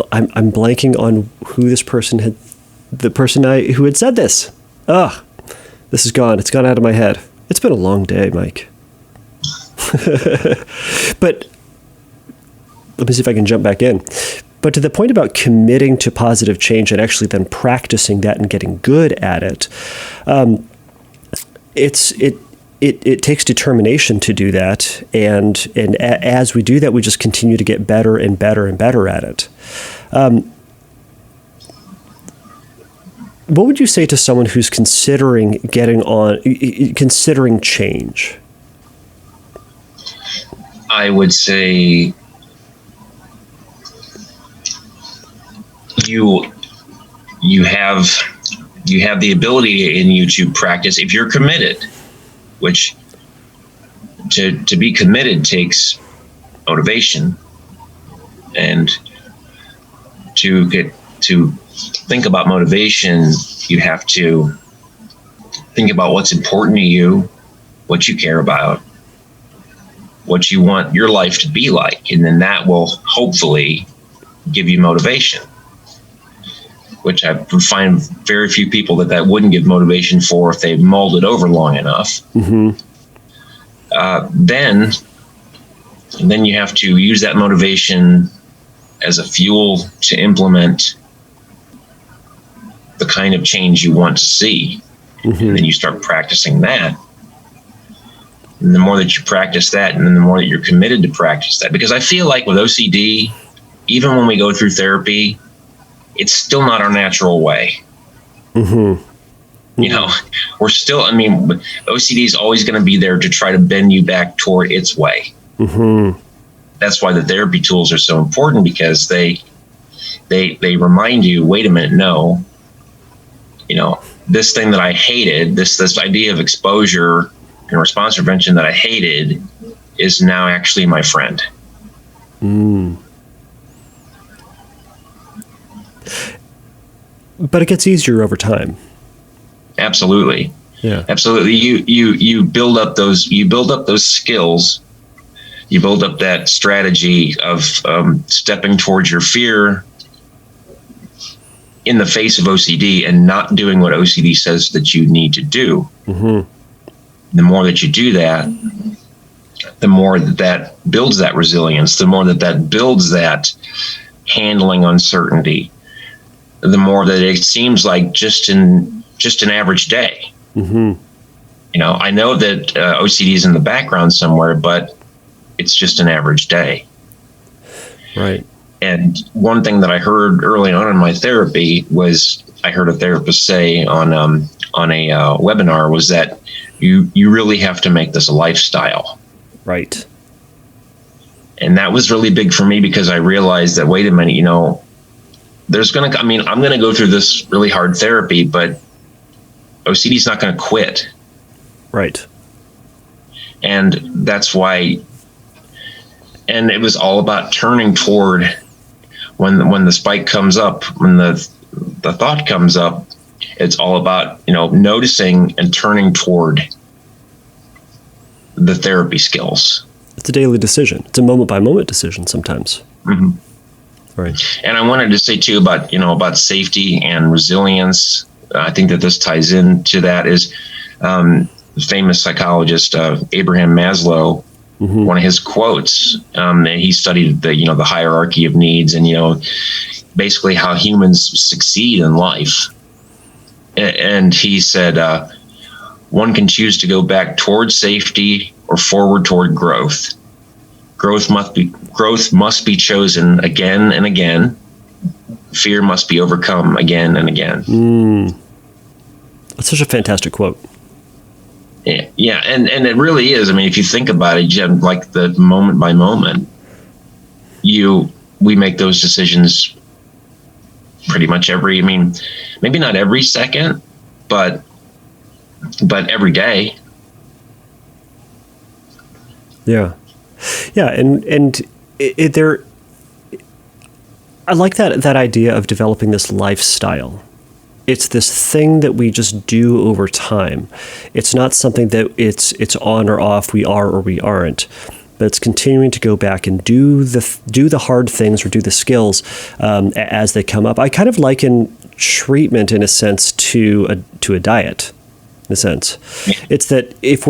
blanking on who this person had. The person who had said this. This is gone. It's gone out of my head. It's been a long day, Mike. But let me see if I can jump back in. But to the point about committing to positive change and actually then practicing that and getting good at it, it takes determination to do that. And as we do that, we just continue to get better and better and better at it. What would you say to someone who's considering change? I would say you have the ability in you to practice if you're committed, which to be committed takes motivation, and to think about motivation, you have to think about what's important to you, what you care about, what you want your life to be like, and then that will hopefully give you motivation, which I find very few people that wouldn't give motivation for if they mulled it over long enough. Mm-hmm. Then you have to use that motivation as a fuel to implement the kind of change you want to see. Mm-hmm. And then you start practicing that. And the more that you practice that, and then the more that you're committed to practice that, because I feel like with OCD, even when we go through therapy, it's still not our natural way. Mm-hmm. We're still, OCD is always going to be there to try to bend you back toward its way. Mm-hmm. That's why the therapy tools are so important, because they remind you, wait a minute, no, this thing that I hated, this idea of exposure and response prevention that I hated is now actually my friend. Mm. But it gets easier over time. Absolutely. Yeah. Absolutely. You build up those skills. You build up that strategy of stepping towards your fear in the face of OCD and not doing what OCD says that you need to do. Mm-hmm. The more that you do that, the more that builds that resilience, the more that builds that handling uncertainty, the more that it seems like just an average day. Mm-hmm. I know that OCD is in the background somewhere, but it's just an average day. Right. And one thing that I heard early on in my therapy was, I heard a therapist say on a webinar, was that you really have to make this a lifestyle. Right. And that was really big for me, because I realized that, wait a minute, I'm going to go through this really hard therapy, but OCD is not going to quit. Right. And that's why, and it was all about turning toward, when the spike comes up, when the thought comes up, it's all about, noticing and turning toward the therapy skills. It's a daily decision. It's a moment by moment decision sometimes. Mm-hmm. Right. And I wanted to say too about safety and resilience. I think that this ties into that is the famous psychologist Abraham Maslow. Mm-hmm. One of his quotes. He studied the hierarchy of needs, and basically how humans succeed in life. And he said, one can choose to go back towards safety, or forward toward growth. Growth must be chosen again and again. Fear must be overcome again and again. That's such a fantastic quote. Yeah, and it really is. I mean, if you think about it, Jen, like the moment by moment, we make those decisions pretty much maybe not every second, but every day. Yeah. Yeah, and I like that idea of developing this lifestyle. It's this thing that we just do over time. It's not something that it's on or off, we are or we aren't. But it's continuing to go back and do the hard things or do the skills as they come up. I kind of liken treatment in a sense to a diet. In a sense, it's that if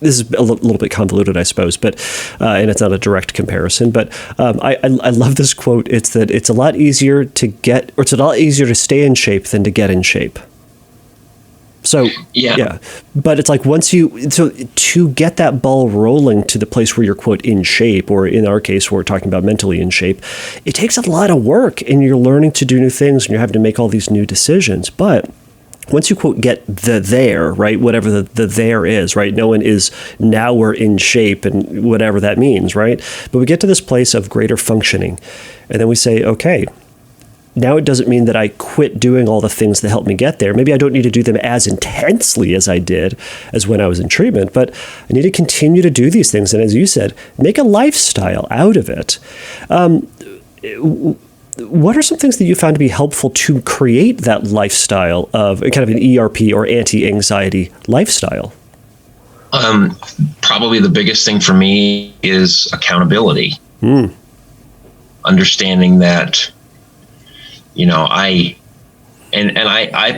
this is a little bit convoluted, I suppose, but and it's not a direct comparison. But I love this quote. It's that it's a lot easier to stay in shape than to get in shape. So yeah, but it's like to get that ball rolling to the place where you're quote in shape, or in our case, we're talking about mentally in shape. It takes a lot of work, and you're learning to do new things, and you're having to make all these new decisions, but once you quote get the there, right, whatever the there is, right, no one is now we're in shape and whatever that means, right, but we get to this place of greater functioning, and then we say, okay, now it doesn't mean that I quit doing all the things that helped me get there. Maybe I don't need to do them as intensely as I did as when I was in treatment, but I need to continue to do these things, and as you said, make a lifestyle out of it. What are some things that you found to be helpful to create that lifestyle of kind of an ERP or anti-anxiety lifestyle? Probably the biggest thing for me is accountability. Understanding that, I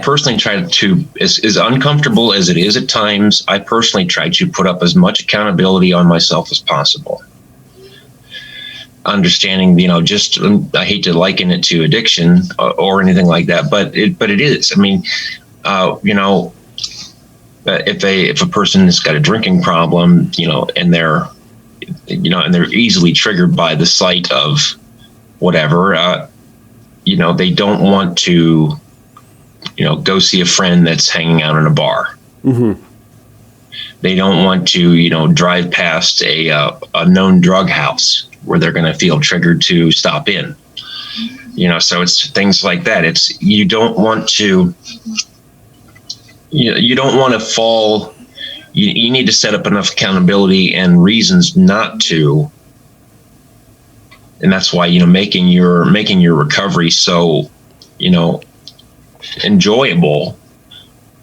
personally try to, as uncomfortable as it is at times, I personally try to put up as much accountability on myself as possible. Understanding, I hate to liken it to addiction or anything like that, but it is. I mean, if a person has got a drinking problem, and they're easily triggered by the sight of whatever, they don't want to, go see a friend that's hanging out in a bar. Mm-hmm. They don't want to, drive past a known drug house where they're going to feel triggered to stop in. So it's things like that. It's, you don't want to fall. You need to set up enough accountability and reasons not to. And that's why, making your recovery so, enjoyable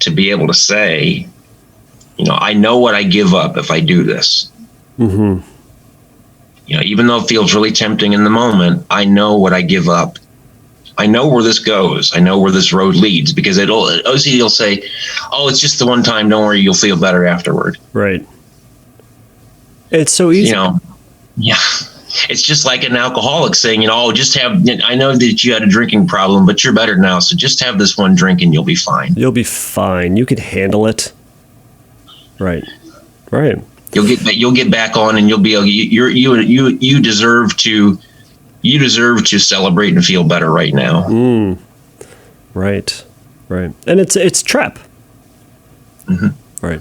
to be able to say, I know what I give up if I do this. Mm-hmm. Even though it feels really tempting in the moment, I know what I give up. I know where this goes. I know where this road leads, because OCD will say, oh, it's just the one time. Don't worry, you'll feel better afterward. Right. It's so easy. Yeah. It's just like an alcoholic saying, I know that you had a drinking problem, but you're better now. So just have this one drink and you'll be fine. You'll be fine. You can handle it. Right. Right. You'll get back on, and you'll be you deserve to celebrate and feel better right now. Right. And it's trap. Mm-hmm. Right.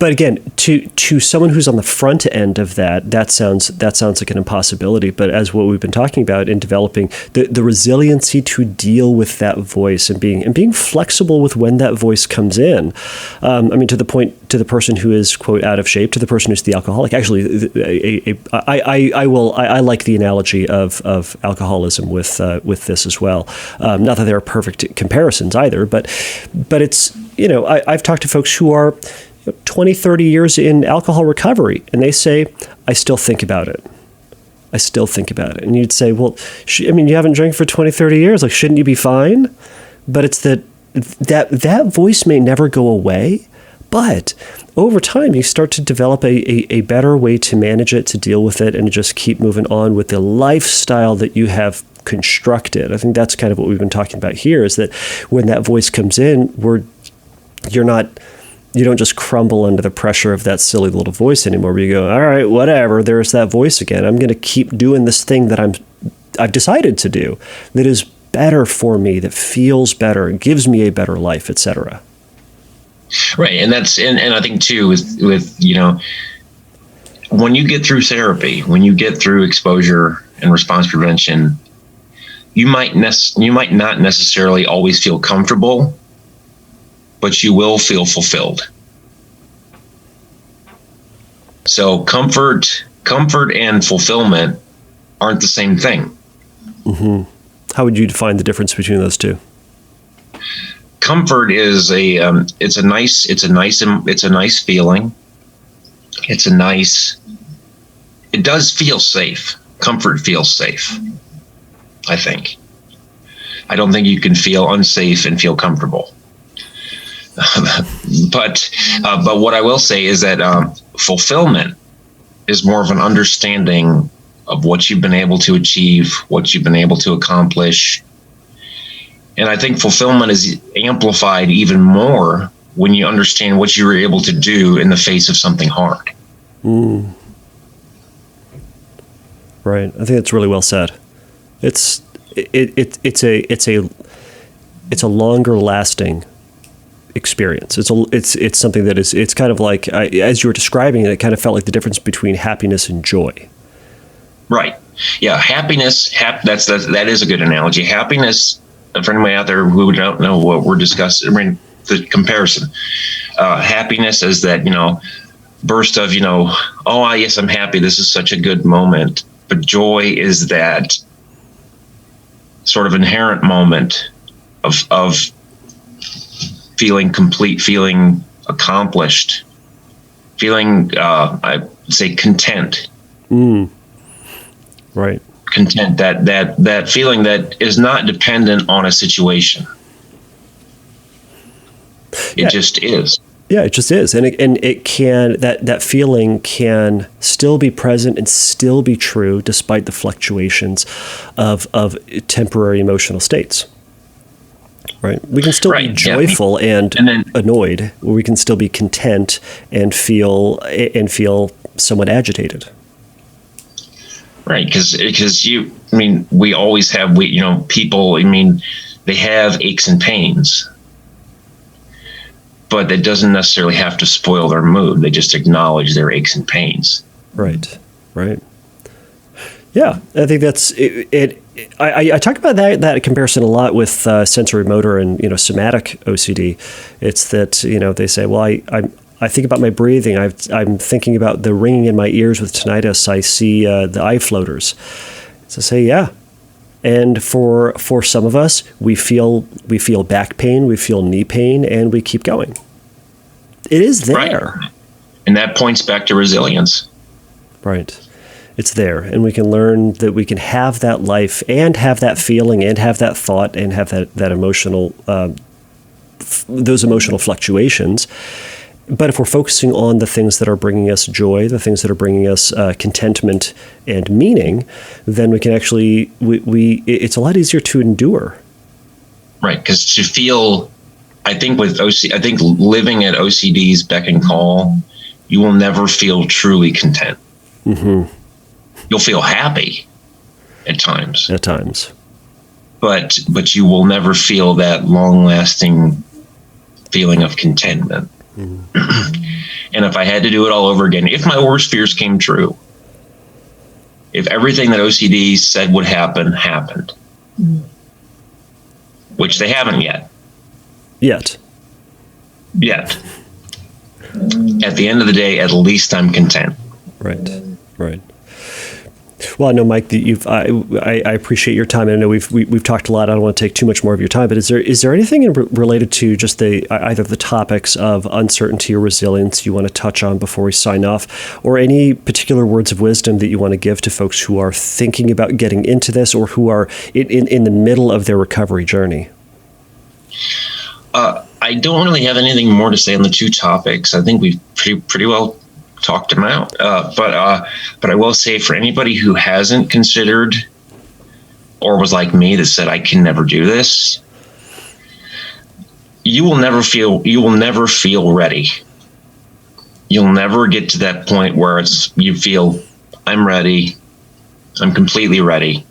But again, to someone who's on the front end of that sounds like an impossibility. But as what we've been talking about in developing the resiliency to deal with that voice and being flexible with when that voice comes in. To the person who is quote out of shape, to the person who's the alcoholic. Actually, I like the analogy of alcoholism with this as well. Not that they're perfect comparisons either, but it's I've talked to folks who are 20, 30 years in alcohol recovery, and they say, I still think about it. And you'd say, well, you haven't drank for 20, 30 years. Like, shouldn't you be fine? But it's that voice may never go away, but over time, you start to develop a better way to manage it, to deal with it, and to just keep moving on with the lifestyle that you have constructed. I think that's kind of what we've been talking about here, is that when that voice comes in, you're not You don't just crumble under the pressure of that silly little voice anymore, where you go, all right, whatever, there's that voice again. I'm going to keep doing this thing that I've decided to do, that is better for me, that feels better, gives me a better life, etc. Right. And I think too, with, you know, when you get through therapy, when you get through exposure and response prevention, you might not necessarily always feel comfortable, but you will feel fulfilled. So comfort and fulfillment aren't the same thing. Mm-hmm. How would you define the difference between those two? Comfort is it's a nice feeling. It does feel safe. Comfort feels safe, I think. I don't think you can feel unsafe and feel comfortable. But what I will say is that fulfillment is more of an understanding of what you've been able to achieve, what you've been able to accomplish. And I think fulfillment is amplified even more when you understand what you were able to do in the face of something hard. Mm. Right. I think that's really well said. It's a longer lasting experience. It's something that it's kind of like, as you were describing it, it kind of felt like the difference between happiness and joy. Right. Yeah. Happiness. That is a good analogy. Happiness. For anyone out there who don't know what we're discussing, I mean, the comparison. Happiness is that, you know, burst of, you know, oh yes, I'm happy. This is such a good moment. But joy is that sort of inherent moment of feeling complete, feeling accomplished, feeling, I say, content. Mm. Right. Content, that feeling that is not dependent on a situation. It just is. Yeah, it just is. And it can, that feeling can still be present and still be true despite the fluctuations of temporary emotional states. Right. We can still be joyful and then annoyed, or we can still be content and feel somewhat agitated. Right. Because we always have, people, they have aches and pains, but that doesn't necessarily have to spoil their mood. They just acknowledge their aches and pains. Right. Right. Yeah. I think that's it. I talk about that comparison a lot with sensory motor and, somatic OCD. It's that, they say, well, I think about my breathing. I'm thinking about the ringing in my ears with tinnitus. I see the eye floaters. So I say, yeah. And for some of us, we feel back pain, we feel knee pain, and we keep going. It is there. Right. And that points back to resilience. Right. It's there. And we can learn that we can have that life and have that feeling and have that thought and have that emotional, those emotional fluctuations. But if we're focusing on the things that are bringing us joy, the things that are bringing us contentment and meaning, then we can actually, it's a lot easier to endure. Right, because to feel, I think living at OCD's beck and call, you will never feel truly content. Mm-hmm. You'll feel happy at times. At times. But you will never feel that long-lasting feeling of contentment. Mm-hmm. And if I had to do it all over again, if my worst fears came true, if everything that OCD said would happen happened, which they haven't yet. Yet. At the end of the day, at least I'm content. Right. Well, I know, Mike, that I appreciate your time. And I know we've talked a lot. I don't want to take too much more of your time, but is there anything related to just either the topics of uncertainty or resilience you want to touch on before we sign off, or any particular words of wisdom that you want to give to folks who are thinking about getting into this or who are in the middle of their recovery journey? I don't really have anything more to say on the two topics. I think we've pretty well talked them out. But I will say, for anybody who hasn't considered or was like me that said, I can never do this, you will never feel ready. You'll never get to that point where you feel, I'm ready. I'm completely ready.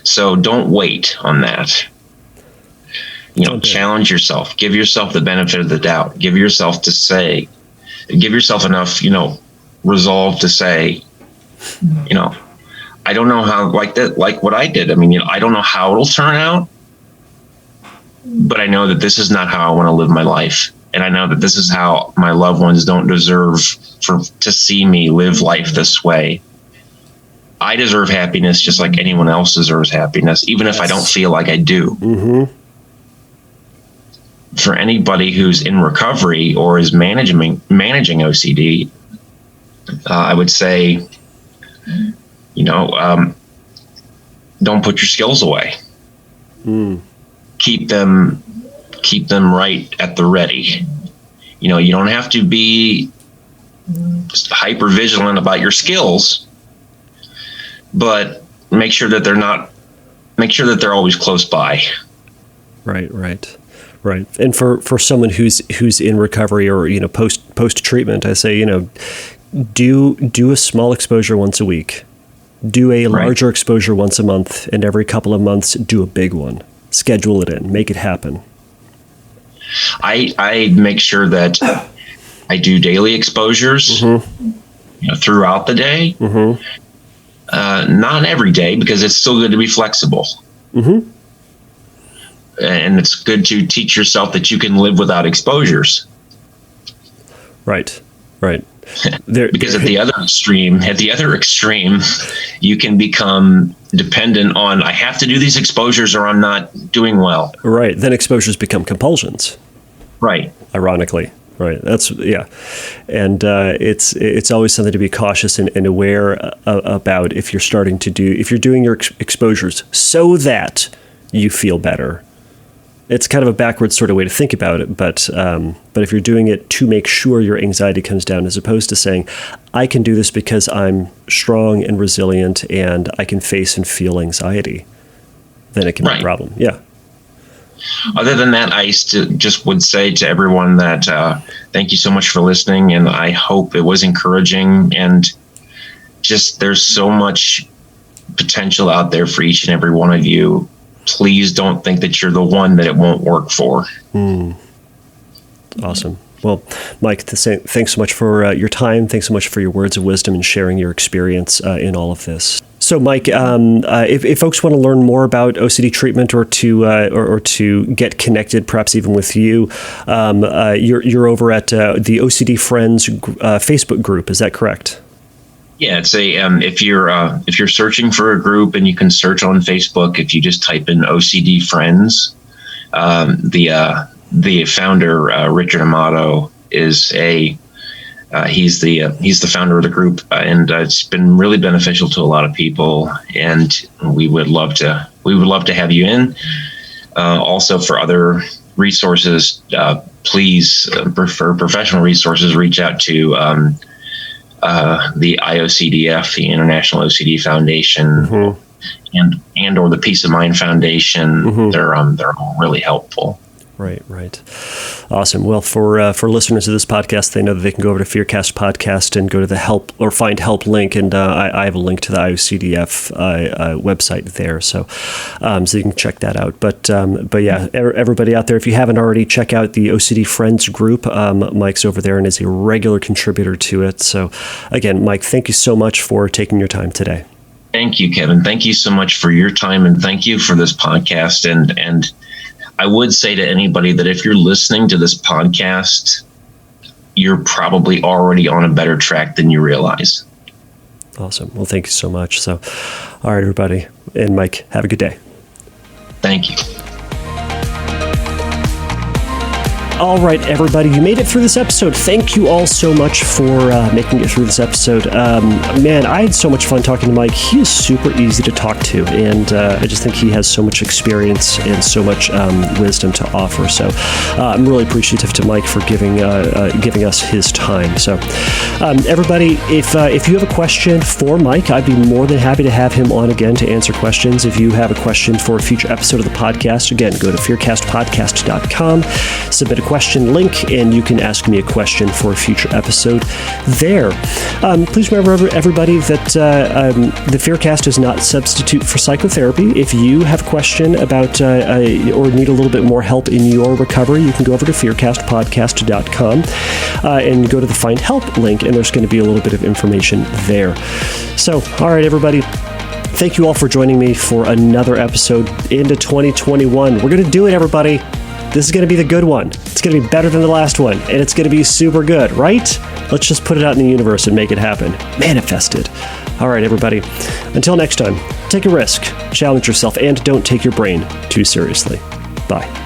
So don't wait on that. Challenge yourself. Give yourself the benefit of the doubt. Give yourself enough, resolve to say, I don't know how, like what I did. I mean, I don't know how it'll turn out, but I know that this is not how I want to live my life. And I know that this is how my loved ones don't deserve to see me live life this way. I deserve happiness just like anyone else deserves happiness, even if I don't feel like I do. Mm-hmm. For anybody who's in recovery or is managing OCD, I would say, don't put your skills away. Keep them right at the ready. You don't have to be hyper vigilant about your skills, but make sure that they're always close by. Right. And for someone who's in recovery or post treatment, I say do a small exposure once a week, do a larger exposure once a month, and every couple of months do a big one. Schedule it in, make it happen. I make sure that I do daily exposures throughout the day. Not every day, because it's still good to be flexible. And it's good to teach yourself that you can live without exposures. Right. Because at the other extreme, you can become dependent on, I have to do these exposures or I'm not doing well. Right. Then exposures become compulsions. Right. Ironically. Right. And it's always something to be cautious and aware about if you're doing your exposures so that you feel better. It's kind of a backwards sort of way to think about it, but if you're doing it to make sure your anxiety comes down, as opposed to saying, I can do this because I'm strong and resilient and I can face and feel anxiety, then it can be a problem. Yeah. Other than that, I just would say to everyone that thank you so much for listening, and I hope it was encouraging, and just there's so much potential out there for each and every one of you. Please don't think that you're the one that it won't work for. Awesome. Well, Mike, thanks so much for your time. Thanks so much for your words of wisdom and sharing your experience in all of this. So, Mike, if folks want to learn more about OCD treatment or to get connected, perhaps even with you, you're over at the OCD Friends Facebook group. Is that correct? Yeah, it's if you're searching for a group, and you can search on Facebook if you just type in OCD Friends. The founder, Richard Amato, is he's the founder of the group, and it's been really beneficial to a lot of people. And we would love to have you in. Also, for other resources, please, for professional resources, reach out to the IOCDF, the International OCD Foundation, and or the Peace of Mind Foundation. They're all really helpful. Right. Awesome. Well, for listeners of this podcast, they know that they can go over to Fearcast Podcast and go to the help or find help link, and I have a link to the IOCDF website there, so you can check that out. But yeah, everybody out there, if you haven't already, check out the OCD Friends group. Mike's over there and is a regular contributor to it. So again, Mike, thank you so much for taking your time today. Thank you, Kevin. Thank you so much for your time, and thank you for this podcast. And I would say to anybody that if you're listening to this podcast, you're probably already on a better track than you realize. Awesome. Well, thank you so much. So, all right, everybody. And Mike, have a good day. Thank you. All right, everybody, you made it through this episode. Thank you all so much for making it through this episode. Man, I had so much fun talking to Mike. He is super easy to talk to, and I just think he has so much experience and so much wisdom to offer. So I'm really appreciative to Mike for giving us his time. So everybody, if you have a question for Mike, I'd be more than happy to have him on again to answer questions. If you have a question for a future episode of the podcast, again, go to fearcastpodcast.com, submit a question link, and you can ask me a question for a future episode there. Please remember, everybody, that the Fearcast is not a substitute for psychotherapy. If you have a question about or need a little bit more help in your recovery, you can go over to fearcastpodcast.com and go to the Find Help link, and there's going to be a little bit of information there. So, all right, everybody. Thank you all for joining me for another episode into 2021. We're going to do it, everybody. This is going to be the good one. It's going to be better than the last one, and it's going to be super good, right? Let's just put it out in the universe and make it happen. Manifest it. All right, everybody. Until next time, take a risk, challenge yourself, and don't take your brain too seriously. Bye.